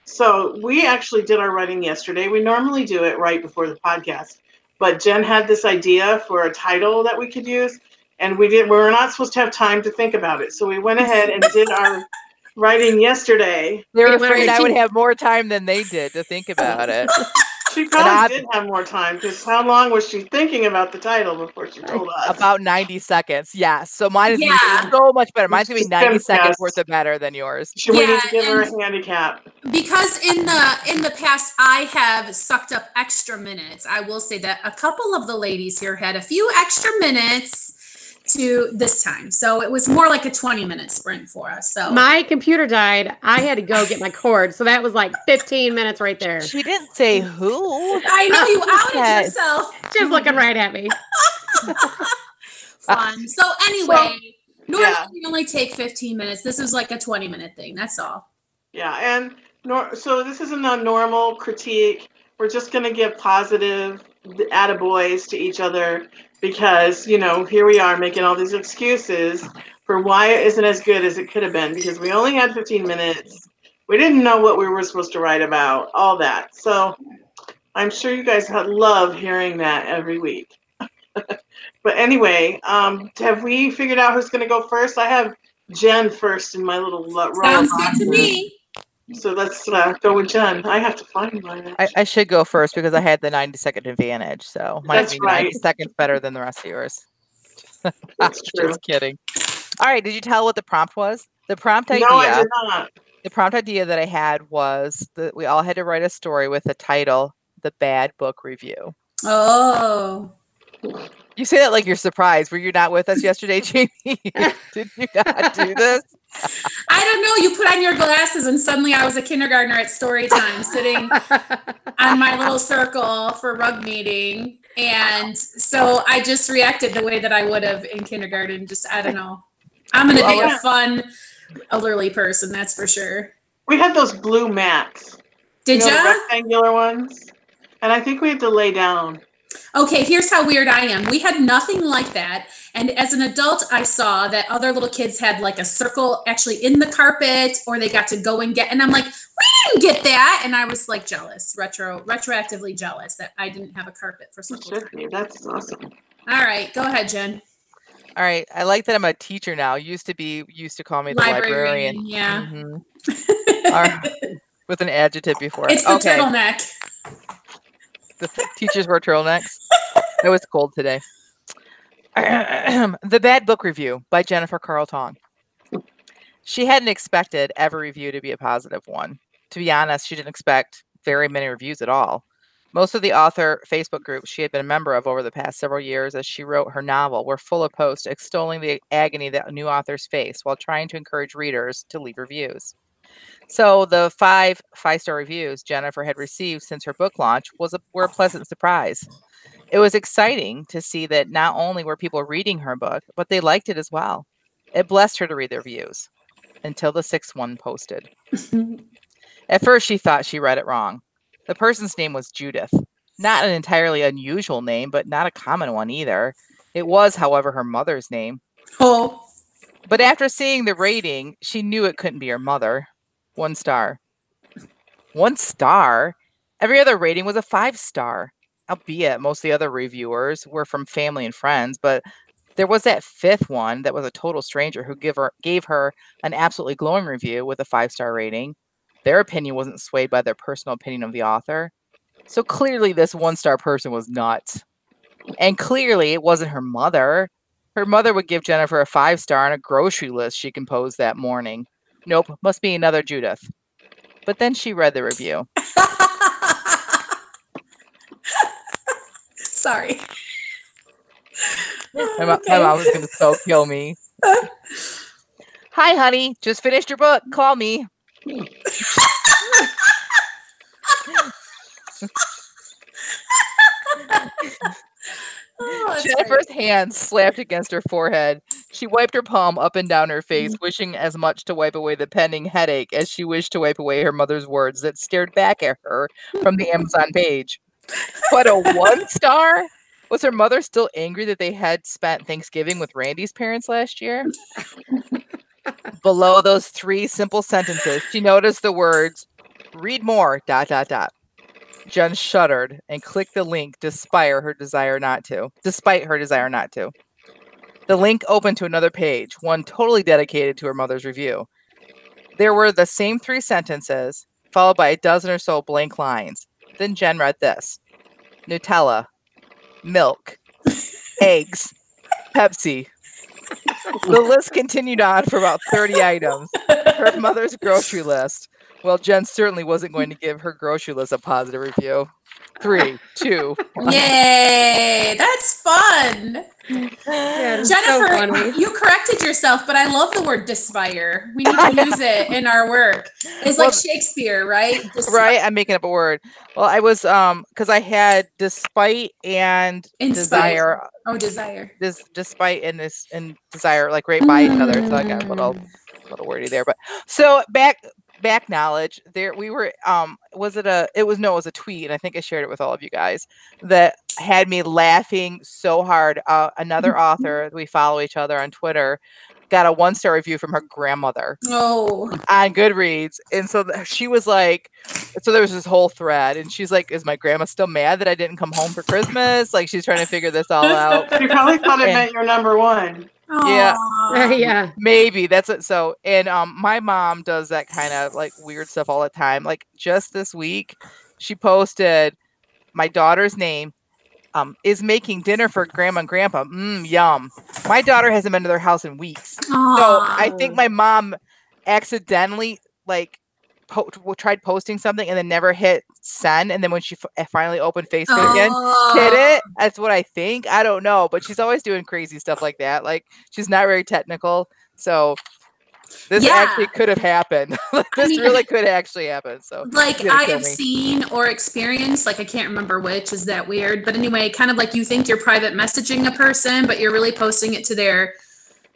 So we actually did our writing yesterday. We normally do it right before the podcast, but Jen had this idea for a title that we could use, and we were not supposed to have time to think about it. So we went ahead and did our writing yesterday. They were Wait, what are afraid you I would teaching? have more time than they did to think about it. She probably I- did have more time, because how long was she thinking about the title before she told us? About 90 seconds. Yes. So mine is gonna Yeah. be so much better. Mine's gonna be Just 90 seconds confess. worth of better than yours. Should we need to Yeah, give her a and- handicap? Because in the past I have sucked up extra minutes. I will say that a couple of the ladies here had a few extra minutes to this time. So it was more like a 20-minute sprint for us. So My computer died. I had to go get my cord. So that was like 15 minutes right there. She didn't say who. I know you outed Yes. yourself. She's looking right at me. Fun. So anyway, normally yeah. we only take 15 minutes. This is like a 20-minute thing. That's all. Yeah, and so this isn't a normal critique. We're just going to give positive attaboys to each other because, here we are making all these excuses for why it isn't as good as it could have been because we only had 15 minutes. We didn't know what we were supposed to write about, all that. So I'm sure you guys love hearing that every week. But anyway, have we figured out who's going to go first? I have Jen first in my little row. Sounds good to me. So let's go with Jen. I have to find mine. I should go first because I had the 90-second advantage. So mine's That's gonna be 90 right. seconds better than the rest of yours. That's true. Just kidding. All right. Did you tell what the prompt was? The prompt idea. No, I did not. The prompt idea that I had was that we all had to write a story with the title, The Bad Book Review. Oh. You say that like you're surprised. Were you not with us yesterday, Jamie? Did you not do this? I don't know. You put on your glasses and suddenly I was a kindergartner at story time sitting on my little circle for rug meeting. And so I just reacted the way that I would have in kindergarten. Just, I don't know. I'm going to be a fun elderly person. That's for sure. We had those blue mats. Did the ya? rectangular ones. And I think we had to lay down. Okay, here's how weird I am. We had nothing like that. And as an adult, I saw that other little kids had like a circle actually in the carpet, or they got to go and get, and I'm like, we didn't get that. And I was like jealous, retroactively jealous that I didn't have a carpet for It circle should be. That's awesome. All right, go ahead, Jen. All right. I like that I'm a teacher now. Used to call me the librarian. Yeah. Mhm. With an adjective before. It's the turtleneck. The teachers wore turtlenecks. It was cold today. The Bad Book Review by Jennifer Carl Tong. She hadn't expected every review to be a positive one. To be honest, she didn't expect very many reviews at all. Most of the author Facebook groups she had been a member of over the past several years as she wrote her novel were full of posts extolling the agony that new authors face while trying to encourage readers to leave reviews. So the five-star reviews Jennifer had received since her book launch were a pleasant surprise. It was exciting to see that not only were people reading her book, but they liked it as well. It blessed her to read the reviews until the sixth one posted. At first, she thought she read it wrong. The person's name was Judith. Not an entirely unusual name, but not a common one either. It was, however, her mother's name. Oh. But after seeing the rating, she knew it couldn't be her mother. 1 star. 1 star? Every other rating was a 5-star. Albeit most of the other reviewers were from family and friends, but there was that 5th one that was a total stranger who gave her an absolutely glowing review with a 5-star rating. Their opinion wasn't swayed by their personal opinion of the author. So clearly this 1-star person was nuts. And clearly it wasn't her mother. Her mother would give Jennifer a 5-star on a grocery list she composed that morning. Nope, must be another Judith. But then she read the review. Sorry. My mom was going to so kill me. Hi, honey. Just finished your book. Call me. Oh, that's Jennifer's great. hand slapped against her forehead. She wiped her palm up and down her face, wishing as much to wipe away the pending headache as she wished to wipe away her mother's words that stared back at her from the Amazon page. But a 1 star? Was her mother still angry that they had spent Thanksgiving with Randy's parents last year? Below those 3 simple sentences, she noticed the words, read more, ... Jen shuddered and clicked the link despite her desire not to. The link opened to another page, one totally dedicated to her mother's review. There were the same 3 sentences, followed by a dozen or so blank lines. Then Jen read this: Nutella, milk, eggs, Pepsi. The list continued on for about 30 items. Her mother's grocery list. Well, Jen certainly wasn't going to give her grocery list a positive review. 3, 2, 1. Yay! That's fun. Yeah, it's Jennifer, so funny. you corrected yourself, but I love the word despire. We need to use it in our work. It's like Shakespeare, right? Right? I'm making up a word. Well, I was because I had despite and Inspire. desire. Oh, desire. This despite and this and desire like right by each other. So I got a little wordy there. But so back knowledge there we were it was a tweet, and I think I shared it with all of you guys, that had me laughing so hard. Another author, we follow each other on Twitter, got a 1-star review from her grandmother Oh, on Goodreads. And so she was like, so there was this whole thread, and she's like, is my grandma still mad that I didn't come home for Christmas? Like, she's trying to figure this all out. You probably thought it And- meant you're number 1. Yeah. aw. Yeah. Maybe that's it. So, and my mom does that kind of like weird stuff all the time. Like just this week, she posted my daughter's name, is making dinner for grandma and grandpa. Yum. My daughter hasn't been to their house in weeks. So I think my mom accidentally like tried posting something and then never hit send. And then when she finally opened Facebook again, hit it. That's what I think. I don't know, but she's always doing crazy stuff like that. Like she's not very technical. So this actually could have happened. This really could actually happen. So like I have seen or experienced, like I can't remember which, is that weird? But anyway, kind of like you think you're private messaging a person, but you're really posting it to their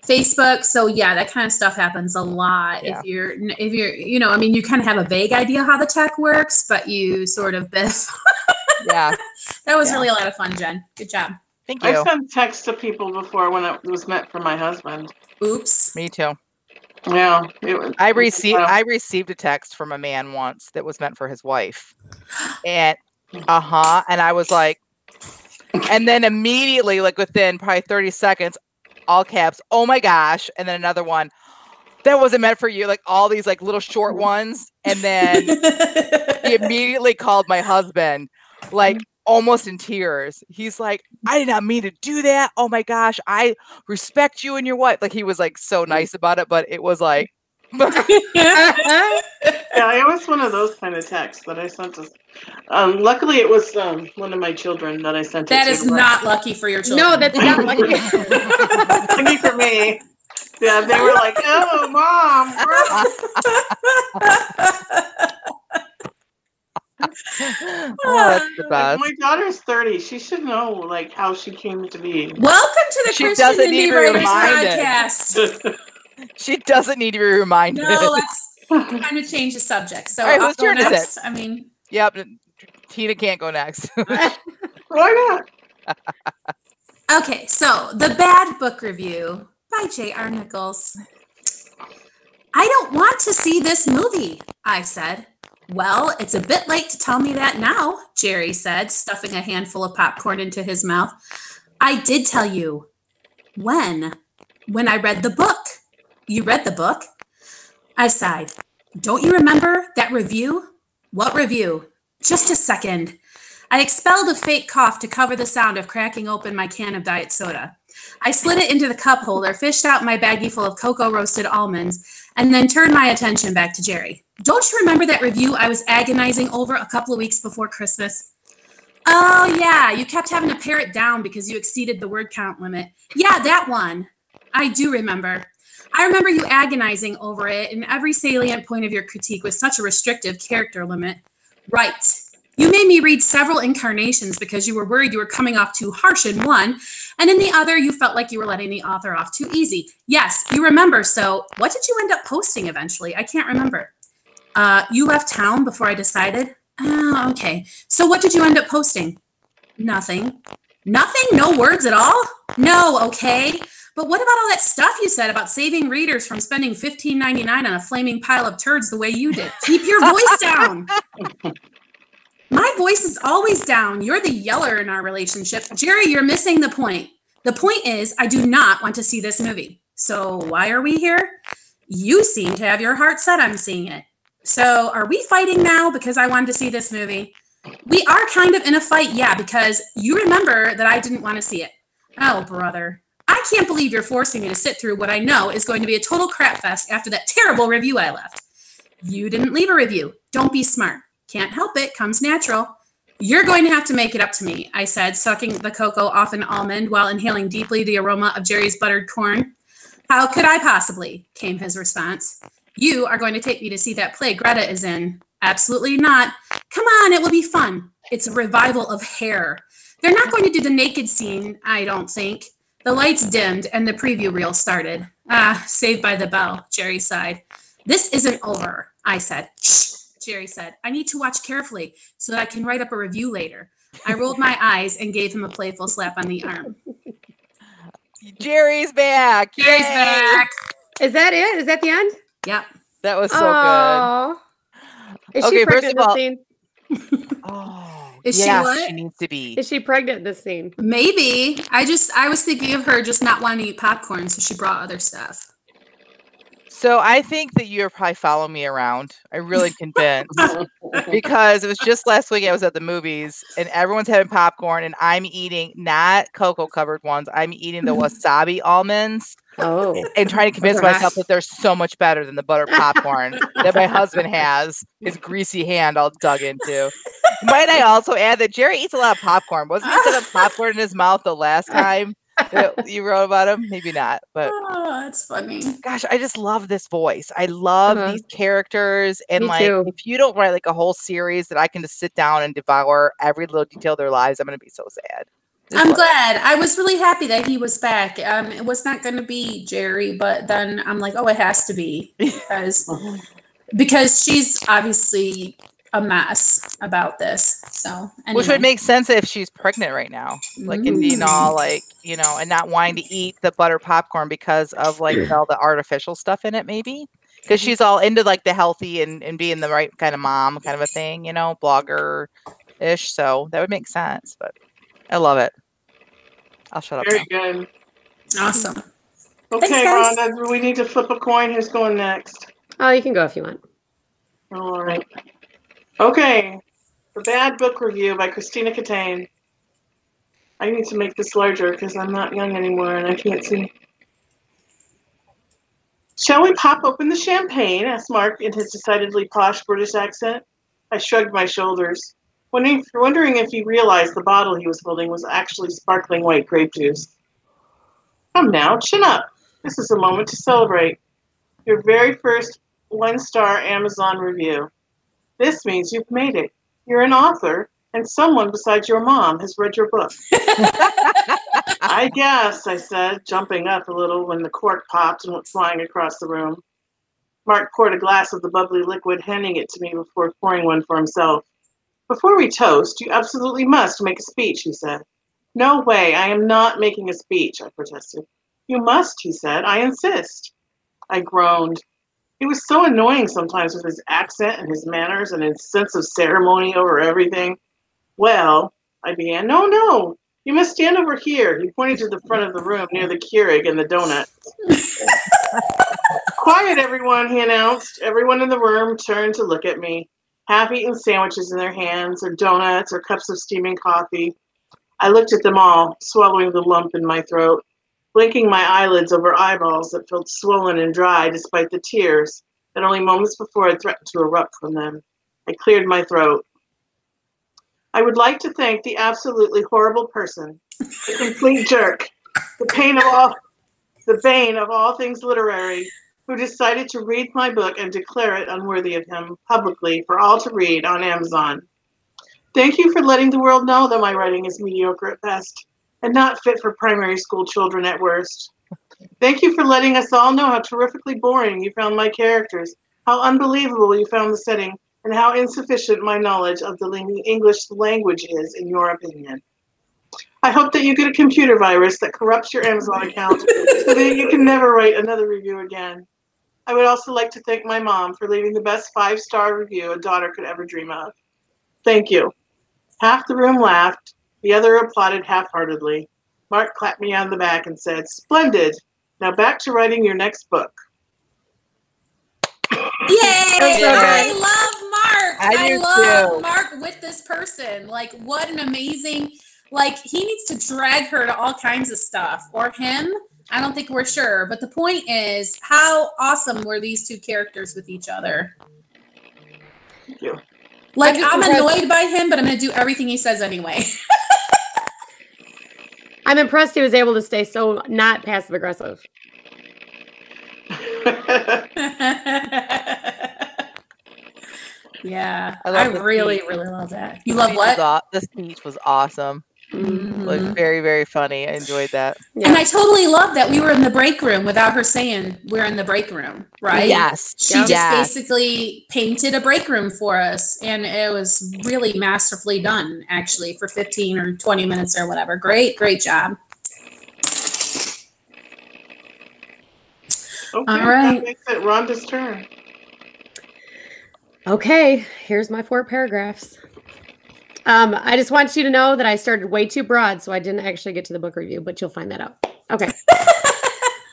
Facebook. So yeah, that kind of stuff happens a lot. Yeah. If you're, you know, I mean, you kind of have a vague idea how the tech works, but you sort of biff. Yeah. That was really a lot of fun, Jen. Good job. Thank you. I've sent texts to people before when it was meant for my husband. Oops. Me too. Yeah. I received a text from a man once that was meant for his wife. And and I was like, and then immediately, like within probably 30 seconds, all caps, oh my gosh. And then another one, that wasn't meant for you. Like all these like little short ones. And then he immediately called my husband, like almost in tears. He's like, I did not mean to do that. Oh my gosh. I respect you and your wife. Like he was like so nice about it, but it was like, Yeah, it was one of those kind of texts that I sent to. Luckily, it was one of my children that I sent it to. That is not lucky for your children. No, that's not lucky. lucky for me. Yeah, they were like, "Oh, mom." that's the best. My daughter's 30. She should know like how she came to be. Welcome to the She Christian doesn't Indie need to be Writers reminded. podcast. She doesn't need to be reminded. No, let's kind of change the subject. So All right, I'll whose go turn is it? next. I mean, Yep. Tina can't go next. Why not? okay. So the bad book review by J.R. Nichols. I don't want to see this movie, I said. Well, it's a bit late to tell me that now, Jerry said, stuffing a handful of popcorn into his mouth. I did tell you. When? When I read the book. You read the book? I sighed. Don't you remember that review? What review? Just a second. I expelled a fake cough to cover the sound of cracking open my can of diet soda. I slid it into the cup holder, fished out my baggie full of cocoa roasted almonds, and then turned my attention back to Jerry. Don't you remember that review I was agonizing over a couple of weeks before Christmas? Oh, yeah, you kept having to pare it down because you exceeded the word count limit. Yeah, that one. I do remember. I remember you agonizing over it, and every salient point of your critique was such a restrictive character limit. Right. You made me read several incarnations because you were worried you were coming off too harsh in one, and in the other, you felt like you were letting the author off too easy. Yes, you remember. So what did you end up posting eventually? I can't remember. You left town before I decided? Oh, okay. So what did you end up posting? Nothing. Nothing? No words at all? No, okay. But what about all that stuff you said about saving readers from spending $15.99 on a flaming pile of turds the way you did? Keep your voice down. My voice is always down. You're the yeller in our relationship. Jerry, you're missing the point. The point is, I do not want to see this movie. So why are we here? You seem to have your heart set on seeing it. So are we fighting now because I wanted to see this movie? We are kind of in a fight, yeah, because you remember that I didn't want to see it. Oh, brother. I can't believe you're forcing me to sit through what I know is going to be a total crap fest after that terrible review I left. You didn't leave a review. Don't be smart. Can't help it. Comes natural. You're going to have to make it up to me, I said, sucking the cocoa off an almond while inhaling deeply the aroma of Jerry's buttered corn. How could I possibly? Came his response. You are going to take me to see that play Greta is in. Absolutely not. Come on, it will be fun. It's a revival of Hair. They're not going to do the naked scene, I don't think. The lights dimmed and the preview reel started. Ah, saved by the bell, Jerry sighed. This isn't over, I said. Shh, Jerry said. I need to watch carefully so that I can write up a review later. I rolled my eyes and gave him a playful slap on the arm. Jerry's back. Jerry's Yay! back. Is that it? Is that the end? Yep. That was so Oh. Is Okay, she first pregnant of all- this scene? good. Oh, Is she yes, what? she needs to be. Is she pregnant this scene? Maybe. I was thinking of her just not wanting to eat popcorn, so she brought other stuff. So I think that you're probably following me around. I'm really convinced because it was just last week I was at the movies and everyone's having popcorn and I'm eating not cocoa covered ones. I'm eating the wasabi almonds Oh. and trying to convince Gosh. myself that they're so much better than the butter popcorn that my husband has his greasy hand all dug into. Might I also add that Jerry eats a lot of popcorn. Wasn't he set up popcorn in his mouth the last time that you wrote about him? Maybe not, but Oh, that's funny. gosh, I just love this voice. I love Uh-huh. these characters. And Me like, too. if you don't write like a whole series that I can just sit down and devour every little detail of their lives, I'm going to be so sad. Just I'm love it. glad. I was really happy that he was back. It was not going to be Jerry, but then I'm like, oh, it has to be because she's obviously a mess about this. So Which anyway. would make sense if she's pregnant right now, like and being all like, you know, and not wanting to eat the butter popcorn because of like all the artificial stuff in it, maybe because she's all into like the healthy and being the right kind of mom kind of a thing, you know, blogger ish. So that would make sense, but I love it. I'll shut up. Very now. good. Awesome. Okay, Thanks, guys. Rhonda, we need to flip a coin. Who's going next? Oh, you can go if you want. All right. Okay. The Bad Book Review by Christina Catane. I need to make this larger because I'm not young anymore and I can't see. Shall we pop open the champagne? Asked Mark in his decidedly posh British accent. I shrugged my shoulders, wondering if he realized the bottle he was holding was actually sparkling white grape juice. Come now, chin up. This is a moment to celebrate. Your very first 1-star Amazon review. This means you've made it. You're an author, and someone besides your mom has read your book. I guess, I said, jumping up a little when the cork popped and went flying across the room. Mark poured a glass of the bubbly liquid, handing it to me before pouring one for himself. Before we toast, you absolutely must make a speech, he said. No way, I am not making a speech, I protested. You must, he said. I insist. I groaned. He was so annoying sometimes with his accent and his manners and his sense of ceremony over everything. Well, I began. No, you must stand over here. He pointed to the front of the room near the Keurig and the donuts. Quiet, everyone, he announced. Everyone in the room turned to look at me, half eaten sandwiches in their hands, or donuts, or cups of steaming coffee. I looked at them all, swallowing the lump in my throat, blinking my eyelids over eyeballs that felt swollen and dry despite the tears that only moments before had threatened to erupt from them. I cleared my throat. I would like to thank the absolutely horrible person, the complete jerk, the bane of all things literary, who decided to read my book and declare it unworthy of him publicly for all to read on Amazon. Thank you for letting the world know that my writing is mediocre at best and not fit for primary school children at worst. Thank you for letting us all know how terrifically boring you found my characters, how unbelievable you found the setting, and how insufficient my knowledge of the English language is, in your opinion. I hope that you get a computer virus that corrupts your Amazon account so that you can never write another review again. I would also like to thank my mom for leaving the best 5-star review a daughter could ever dream of. Thank you. Half the room laughed, the other applauded half-heartedly. Mark clapped me on the back and said, "Splendid. Now back to writing your next book." Yay! I love Mark. I do love too. Mark with this person. Like, what an amazing, like, he needs to drag her to all kinds of stuff. Or him. I don't think we're sure. But the point is, how awesome were these two characters with each other? Thank you. Like, I'm annoyed by him, but I'm going to do everything he says anyway. I'm impressed he was able to stay so not passive aggressive. Yeah, I I love the really, speech. really love that. You love what? The speech was awesome. Mhm. Like very, very funny. I enjoyed that. Yeah. And I totally love that we were in the break room without her saying we're in the break room, right? Yes. She Yep. just basically painted a break room for us, and it was really masterfully done, actually, for 15 or 20 minutes or whatever. Great job. Okay, All right. that makes it Rhonda's turn. Okay, here's my 4 paragraphs. I just want you to know that I started way too broad, so I didn't actually get to the book review, but you'll find that out. Okay.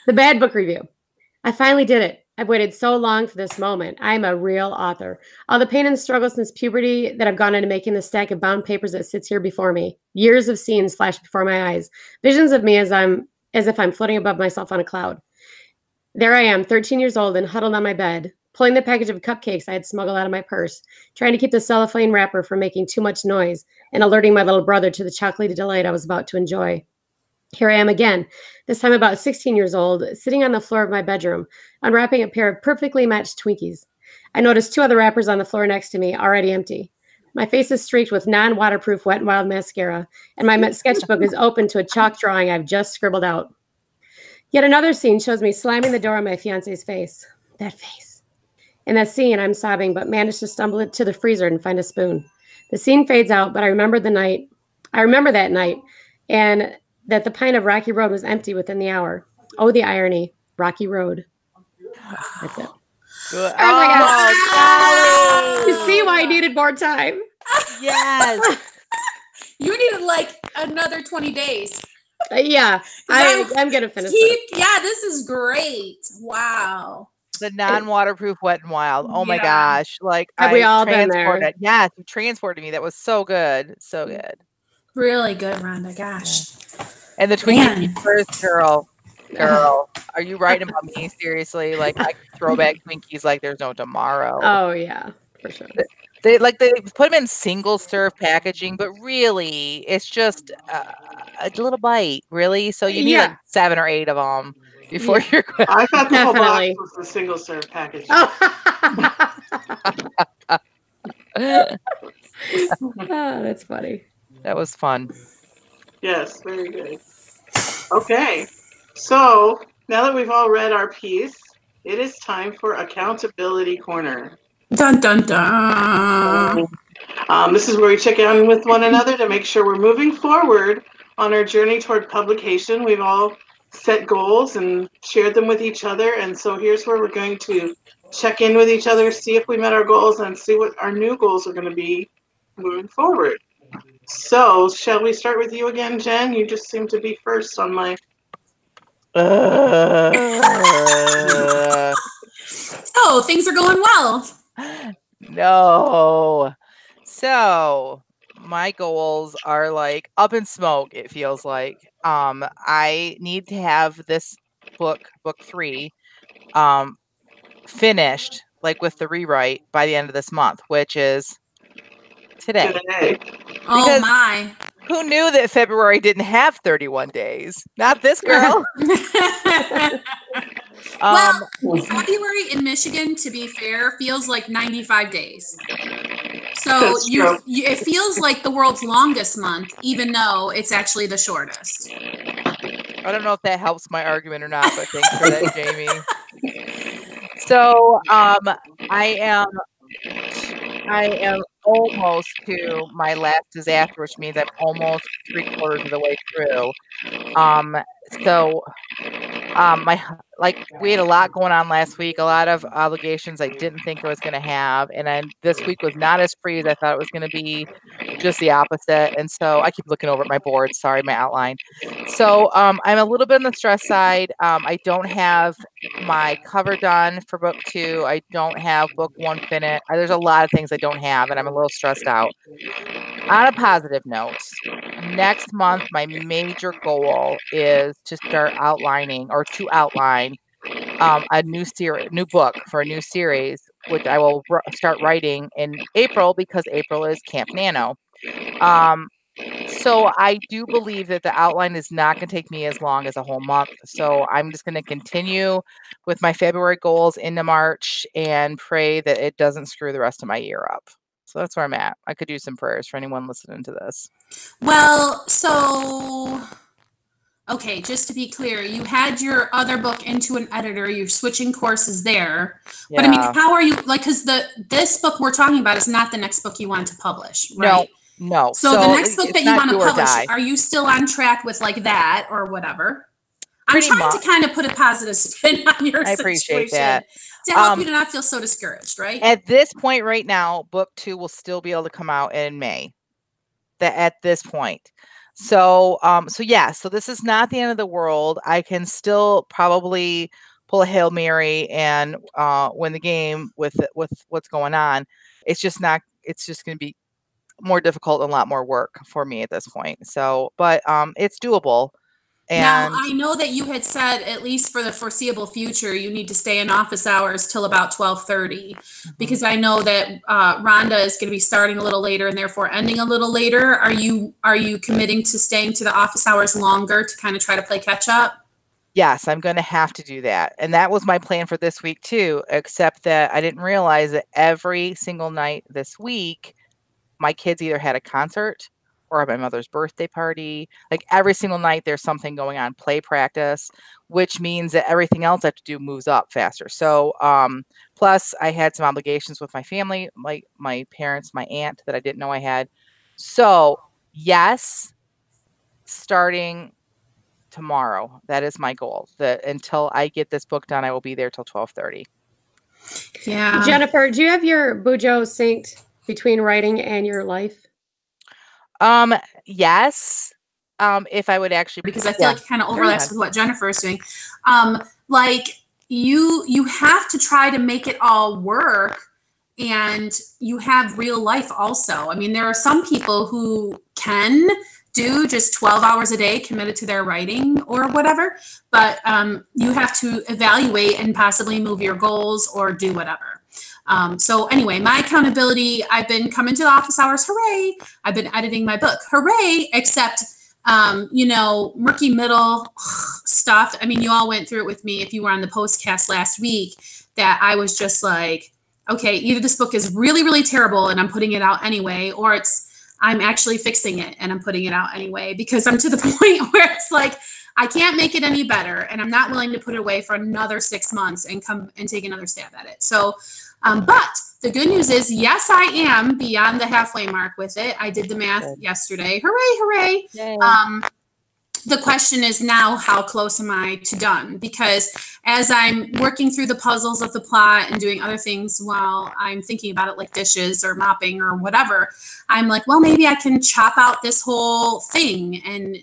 The bad book review. I finally did it. I've waited so long for this moment. I'm a real author. All the pain and struggle since puberty that I've gone into making the stack of bound papers that sits here before me. Years of scenes flash before my eyes. Visions of me as if I'm floating above myself on a cloud. There I am, 13 years old and huddled on my bed, pulling the package of cupcakes I had smuggled out of my purse, trying to keep the cellophane wrapper from making too much noise, and alerting my little brother to the chocolatey delight I was about to enjoy. Here I am again, this time about 16 years old, sitting on the floor of my bedroom, unwrapping a pair of perfectly matched Twinkies. I noticed 2 other wrappers on the floor next to me, already empty. My face is streaked with non-waterproof Wet n Wild mascara, and my sketchbook is open to a chalk drawing I've just scribbled out. Yet another scene shows me slamming the door on my fiance's face. That face. In that scene, I'm sobbing, but manage to stumble to the freezer and find a spoon. The scene fades out, but I remember that night, and that the pint of Rocky Road was empty within the hour. Oh, the irony. Rocky Road. That's it. Good. Oh my Oh, You see why I needed more time. yes. You needed like another 20 days. Yeah, I'm going to finish it. Yeah, this is great. Wow. The non-waterproof Wet n Wild. Oh my Yeah. gosh. Like Have we all been there? transported. Yes, you transported me. That was so good. So good. Really good, Rhonda. Gosh. And the Man. Twinkie first, girl. Are you writing about me? Seriously? Like I could throw back Twinkies like there's no tomorrow. Oh, yeah, for sure. They put them in single serve packaging, but really it's just a little bite, really. So you need like 7 or 8 of them before you're good. I thought the whole box Definitely. was the single serve package. Oh, that's funny. That was fun. Yes, very good. Okay, so now that we've all read our piece, it is time for Accountability Corner. Dun dun dun. This is where we check in with one another to make sure we're moving forward on our journey toward publication. We've all set goals and shared them with each other, and so here's where we're going to check in with each other, see if we met our goals, and see what our new goals are going to be moving forward. So, shall we start with you again, Jen? You just seem to be first on my... So things are going well. No. So my goals are like up in smoke, it feels like. I need to have this book 3, finished, like with the rewrite by the end of this month, which is today. Oh Because- my. Who knew that February didn't have 31 days? Not this girl. Well, February in Michigan, to be fair, feels like 95 days. So That's true. it feels like the world's longest month, even though it's actually the shortest. I don't know if that helps my argument or not, but thanks for that, Jamie. So I am almost to my last disaster, which means I'm almost 3/4 of the way through. So we had a lot going on last week, a lot of obligations I didn't think I was going to have, and then this week was not as free as I thought it was going to be, just the opposite. And so I keep looking over at my board, sorry, my outline. So I'm a little bit on the stress side. I don't have my cover done for book 2. I don't have book 1 finished. There's a lot of things I don't have, and I'm a little stressed out. On a positive note, next month, my major goal is to start outlining, or to outline a new book for a new series, which I will start writing in April, because April is Camp Nano. So I do believe that the outline is not going to take me as long as a whole month. So I'm just going to continue with my February goals into March and pray that it doesn't screw the rest of my year up. So that's where I'm at. I could use some prayers for anyone listening to this. Well, so, okay, just to be clear, you had your other book into an editor. You're switching courses there. Yeah. But I mean, how are you, like, because this book we're talking about is not the next book you want to publish, right? No. So the next book that you want to publish, die. are you still on track with like that or whatever? I'm Pretty trying much. to kind of put a positive spin on your I situation appreciate that. to help you to not feel so discouraged, right? At this point right now, book 2 will still be able to come out in May. At this point. So this is not the end of the world. I can still probably pull a Hail Mary and win the game with what's going on. It's just going to be more difficult and a lot more work for me at this point. So, but it's doable. And now, I know that you had said, at least for the foreseeable future, you need to stay in office hours till about 12:30, because I know that Rhonda is going to be starting a little later and therefore ending a little later. Are you committing to staying to the office hours longer to kind of try to play catch up? Yes, I'm going to have to do that. And that was my plan for this week too, except that I didn't realize that every single night this week, my kids either had a concert or my mother's birthday party. Like every single night there's something going on, play practice, which means that everything else I have to do moves up faster. So plus I had some obligations with my family, my parents, my aunt that I didn't know I had. So yes, starting tomorrow, that is my goal. That until I get this book done, I will be there till 12:30. Yeah. Jennifer, do you have your Bujo synced between writing and your life? Yes. If I would actually, because I feel like it kind of overlaps with what Jennifer is doing. Like you have to try to make it all work, and you have real life also. I mean, there are some people who can do just 12 hours a day committed to their writing or whatever, but you have to evaluate and possibly move your goals or do whatever. So anyway, my accountability, I've been coming to the office hours, hooray. I've been editing my book, hooray, except, murky middle stuff. I mean, you all went through it with me if you were on the postcast last week, that I was just like, okay, either this book is really, really terrible and I'm putting it out anyway, or I'm actually fixing it and I'm putting it out anyway, because I'm to the point where it's like, I can't make it any better, and I'm not willing to put it away for another 6 months and come and take another stab at it. So, but the good news is, yes, I am beyond the halfway mark with it. I did the math yesterday. Hooray, hooray. The question is now, how close am I to done? Because as I'm working through the puzzles of the plot and doing other things while I'm thinking about it, like dishes or mopping or whatever, I'm like, well, maybe I can chop out this whole thing, and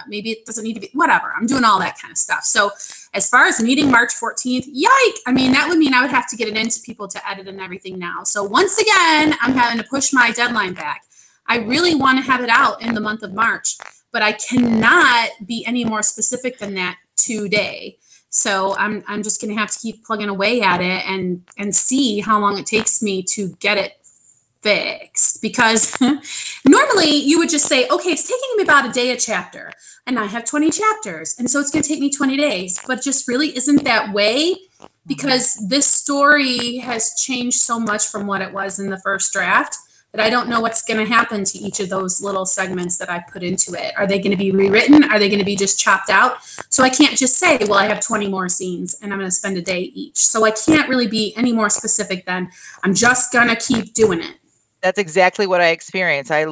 maybe it doesn't need to be, whatever. I'm doing all that kind of stuff. So as far as meeting March 14th, yike. I mean, that would mean I would have to get it into people to edit and everything now. So once again, I'm having to push my deadline back. I really want to have it out in the month of March, but I cannot be any more specific than that today. So I'm just going to have to keep plugging away at it and see how long it takes me to get it fixed. Because normally you would just say, okay, it's taking me about a day a chapter, and I have 20 chapters, and so it's going to take me 20 days. But just really isn't that way, because this story has changed so much from what it was in the first draft. that I don't know what's going to happen to each of those little segments that I put into it. Are they going to be rewritten? Are they going to be just chopped out? So I can't just say, well, I have 20 more scenes and I'm going to spend a day each. So I can't really be any more specific than I'm just going to keep doing it. That's exactly what I experienced. I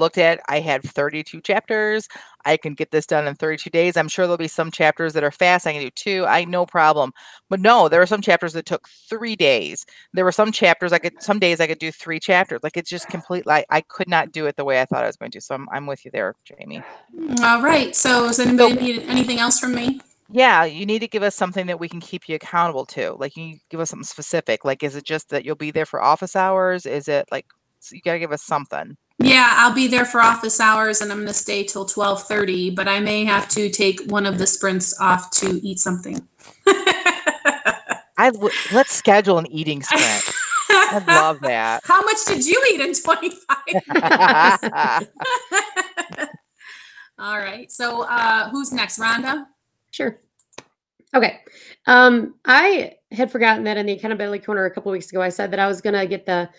had 32 chapters. I can get this done in 32 days. I'm sure there'll be some chapters that are fast. I can do 2. No problem. But no, there were some chapters that took 3 days. There were some chapters some days I could do 3 chapters. Like it's just completely, I could not do it the way I thought I was going to. So I'm with you there, Jamie. All right. So does anybody need anything else from me? Yeah, you need to give us something that we can keep you accountable to. Like you give us something specific. Like, is it just that you'll be there for office hours? Is it like, so you got to give us something. Yeah, I'll be there for office hours and I'm going to stay till 12:30, but I may have to take one of the sprints off to eat something. Let's schedule an eating sprint. I love that. How much did you eat in 25 minutes? All right. So who's next? Rhonda? Sure. Okay. I had forgotten that in the accountability corner a couple weeks ago, I said that I was going to get the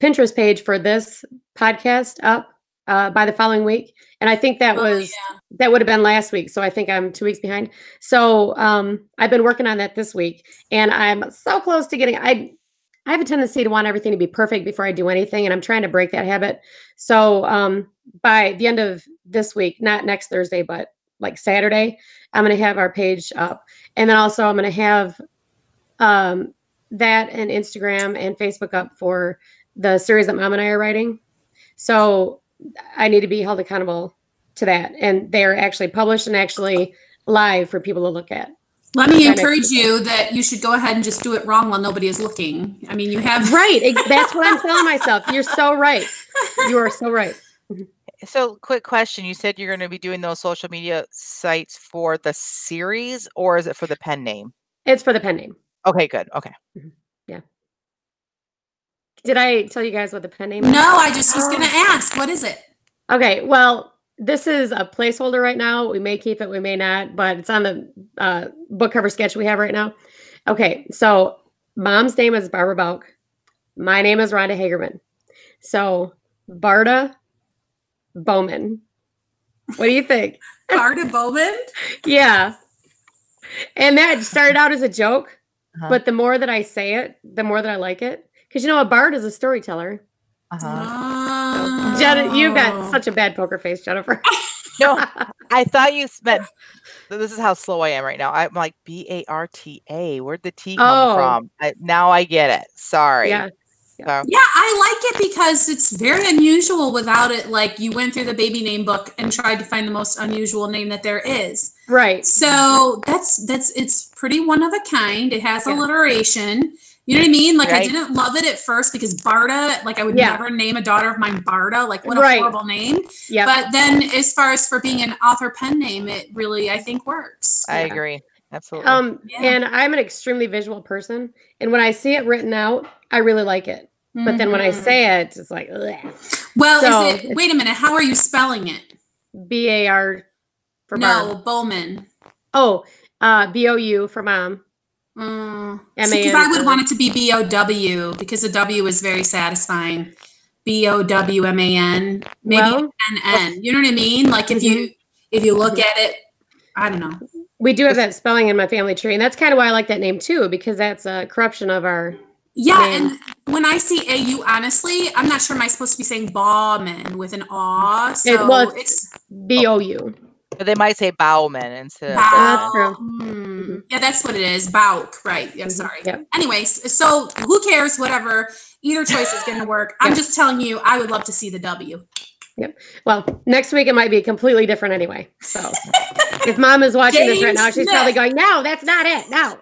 Pinterest page for this podcast up by the following week. And I think that that would have been last week. So I think I'm 2 weeks behind. So I've been working on that this week and I'm so close to getting, I have a tendency to want everything to be perfect before I do anything. And I'm trying to break that habit. So by the end of this week, not next Thursday, but like Saturday, I'm going to have our page up. And then also I'm going to have that and Instagram and Facebook up for the series that Mom and I are writing. So I need to be held accountable to that. And they're actually published and actually live for people to look at. Let me encourage you that you should go ahead and just do it wrong while nobody is looking. I mean, you have... Right. That's what I'm telling myself. You're so right. You are so right. So quick question. You said you're going to be doing those social media sites for the series or is it for the pen name? It's for the pen name. Okay, good. Okay. Yeah. Did I tell you guys what the pen name is? No, I just was going to ask. What is it? Okay. Well, this is a placeholder right now. We may keep it, we may not, but it's on the book cover sketch we have right now. Okay. So Mom's name is Barbara Bauk. My name is Rhonda Hagerman. So Barda Bowman. What do you think? Barda Bowman? Yeah. And that started out as a joke, but the more that I say it, the more that I like it. Because you know, a bard is a storyteller. So, Jenna, you've got such a bad poker face, Jennifer. No, I thought you meant, this is how slow I am right now. I'm like, Barta. Where'd the T come from? Now I get it. Sorry. Yeah. Yeah, I like it because it's very unusual without it. Like you went through the baby name book and tried to find the most unusual name that there is. Right. So it's pretty one of a kind. It has alliteration. You know what I mean? Like I didn't love it at first because Barda, like I would never name a daughter of mine Barda. Like what a horrible name. Yeah. But then as far as for being an author pen name, it really, I think, works. I agree. Absolutely. And I'm an extremely visual person. And when I see it written out, I really like it. But then when I say it, it's like, ugh. Well, so, wait a minute. How are you spelling it? B-A-R for Barb. No, Bowman. Oh, B-O-U for Mom. Because I would want it to be B-O-W because the W is very satisfying. B-O-W-M-A-N. Maybe N-N. You know what I mean? Like if you look at it, I don't know. We do have that spelling in my family tree. And that's kind of why I like that name too, because that's a corruption of our name. And when I see A-U, honestly, I'm not sure am I supposed to be saying Bauman with an aw. So it's B-O-U. But they might say Bauman instead of That's true. Yeah, that's what it is. Bauk, right. Yeah, sorry. Yep. Anyways, so who cares? Whatever. Either choice is going to work. I'm just telling you, I would love to see the W. Yep. Well, next week it might be completely different anyway. So if Mom is watching this right now, she's probably going, no, that's not it. No.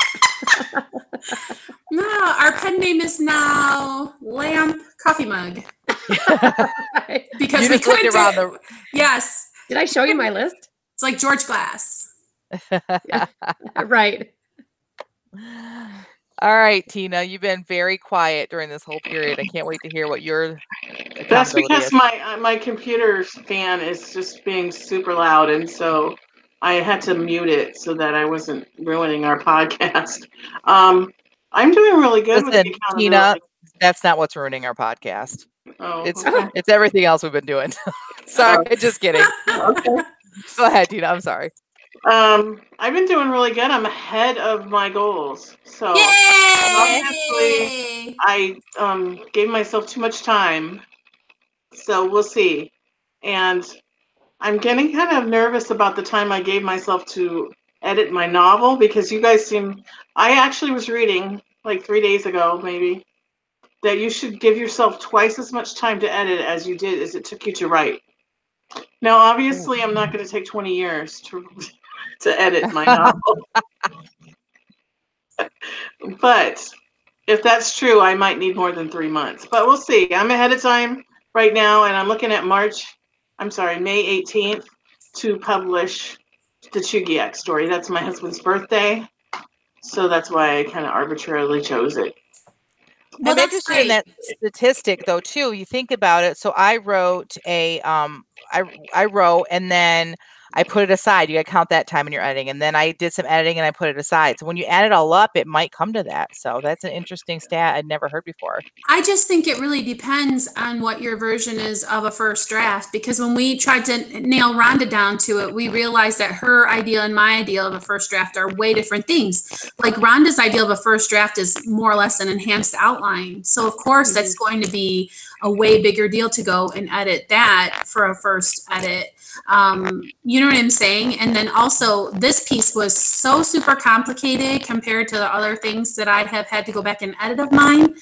No, our pen name is now Lamp Coffee Mug. Because we couldn't around the... Yes. Did I show you my list? It's like George Glass. Right. All right, Tina, you've been very quiet during this whole period. I can't wait to hear what your That's because my computer fan is just being super loud, and so I had to mute it so that I wasn't ruining our podcast. I'm doing really good with the accountability. Tina, that's not what's ruining our podcast. Oh, It's okay. it's everything else we've been doing. Sorry, just kidding. Okay. Go ahead, Tina. I'm sorry. I've been doing really good. I'm ahead of my goals. So obviously Yay! I gave myself too much time. So we'll see. And I'm getting kind of nervous about the time I gave myself to edit my novel because you guys I actually was reading like 3 days ago, maybe, that you should give yourself twice as much time to edit as you did as it took you to write. Now, obviously, I'm not going to take 20 years to edit my novel. But if that's true, I might need more than 3 months. But we'll see. I'm ahead of time right now, and I'm looking at May 18th to publish the Chugiak story. That's my husband's birthday. So that's why I kind of arbitrarily chose it. Well, I'm that's interested in great. that statistic though too. You think about it. So I wrote I wrote and then I put it aside. You got to count that time in your editing. And then I did some editing and I put it aside. So when you add it all up, it might come to that. So that's an interesting stat I'd never heard before. I just think it really depends on what your version is of a first draft, because when we tried to nail Rhonda down to it, we realized that her ideal and my ideal of a first draft are way different things. Like Rhonda's ideal of a first draft is more or less an enhanced outline. So of course that's going to be a way bigger deal to go and edit that for a first edit. You know what I'm saying? And then also this piece was so super complicated compared to the other things that I have had to go back and edit of mine.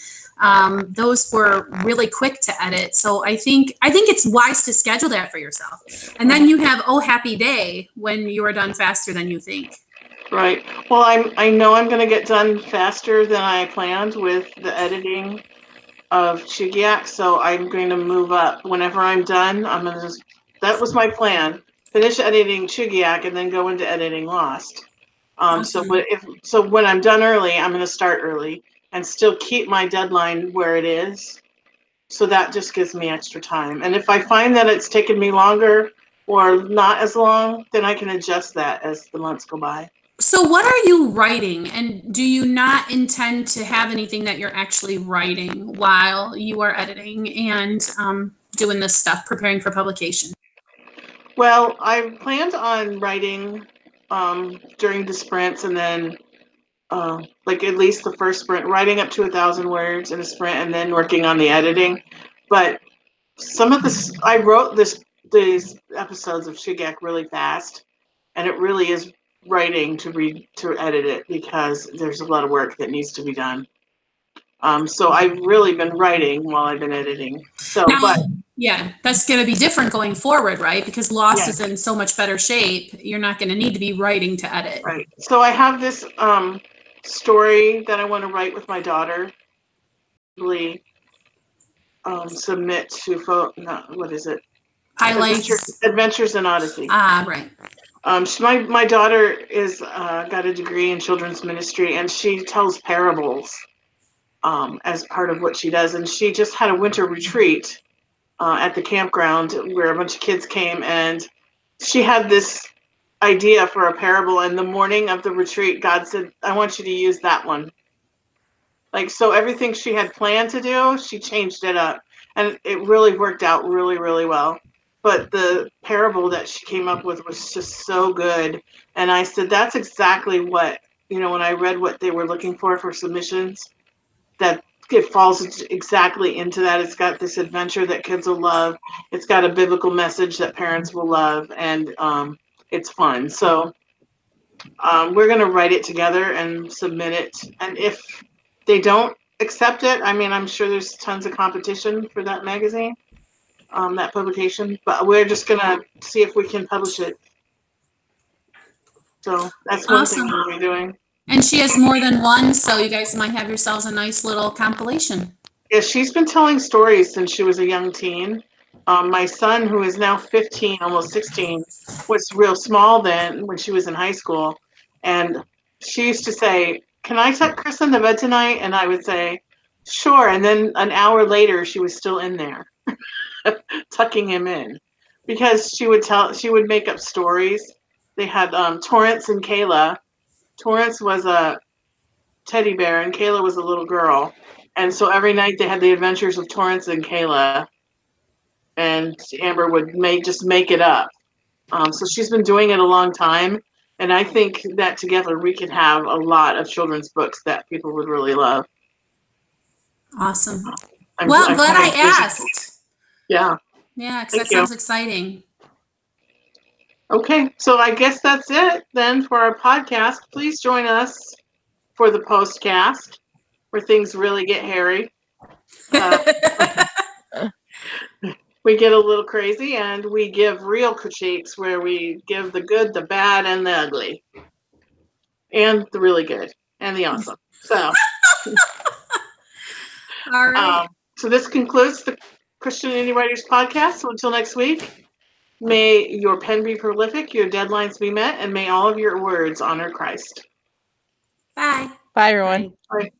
Those were really quick to edit. So I think it's wise to schedule that for yourself. And then you have Oh Happy Day when you are done faster than you think. Right. Well, I know I'm going to get done faster than I planned with the editing of Chugiak, so I'm going to move up. Whenever I'm done, that was my plan. Finish editing Chugiak and then go into editing Lost. So when I'm done early, I'm going to start early and still keep my deadline where it is. So that just gives me extra time. And if I find that it's taken me longer or not as long, then I can adjust that as the months go by. So what are you writing? And do you not intend to have anything that you're actually writing while you are editing and doing this stuff, preparing for publication? Well, I planned on writing during the sprints and then like at least the first sprint, writing up to 1,000 words in a sprint and then working on the editing. But some of this, I wrote these episodes of Chugiak really fast, and it really is writing to edit it because there's a lot of work that needs to be done. So I've really been writing while I've been editing. So, Now, yeah, that's going to be different going forward, right? Because Lost Yeah. is in so much better shape. You're not going to need to be writing to edit. Right. So I have this story that I want to write with my daughter. Really submit to what is it? Highlights. Adventures in Odyssey. Ah, right. My daughter is got a degree in children's ministry, and she tells parables as part of what she does. And she just had a winter retreat at the campground where a bunch of kids came, and she had this idea for a parable. And the morning of the retreat, God said, "I want you to use that one." Like, so everything she had planned to do, she changed it up, and it really worked out really, really well. But the parable that she came up with was just so good. And I said, that's exactly what, when I read what they were looking for submissions, that it falls exactly into that. It's got this adventure that kids will love. It's got a biblical message that parents will love, and it's fun. So we're going to write it together and submit it. And if they don't accept it, I mean, I'm sure there's tons of competition for that magazine. That publication, but we're just gonna see if we can publish it. So that's one thing we'll be doing. And she has more than one, so you guys might have yourselves a nice little compilation. Yeah, she's been telling stories since she was a young teen. My son, who is now 15, almost 16, was real small then when she was in high school. And she used to say, "Can I tuck Chris in the bed tonight?" And I would say, "Sure." And then an hour later, she was still in there. Tucking him in, because she would make up stories. They had Torrance and Kayla. Torrance was a teddy bear and Kayla was a little girl, And so every night they had the adventures of Torrance and Kayla, and Amber would make it up. So she's been doing it a long time, and I think that together we could have a lot of children's books that people would really love. Awesome. I'm Glad kind I of busy. asked. Yeah. Yeah, because Thank that you. sounds exciting. Okay, so I guess that's it then for our podcast. Please join us for the postcast where things really get hairy. We get a little crazy and we give real critiques where we give the good, the bad, and the ugly. And the really good and the awesome. So, All right. so this concludes the Christian Indie Writers podcast. So until next week, may your pen be prolific, your deadlines be met, and may all of your words honor Christ. Bye. Bye, everyone. Bye.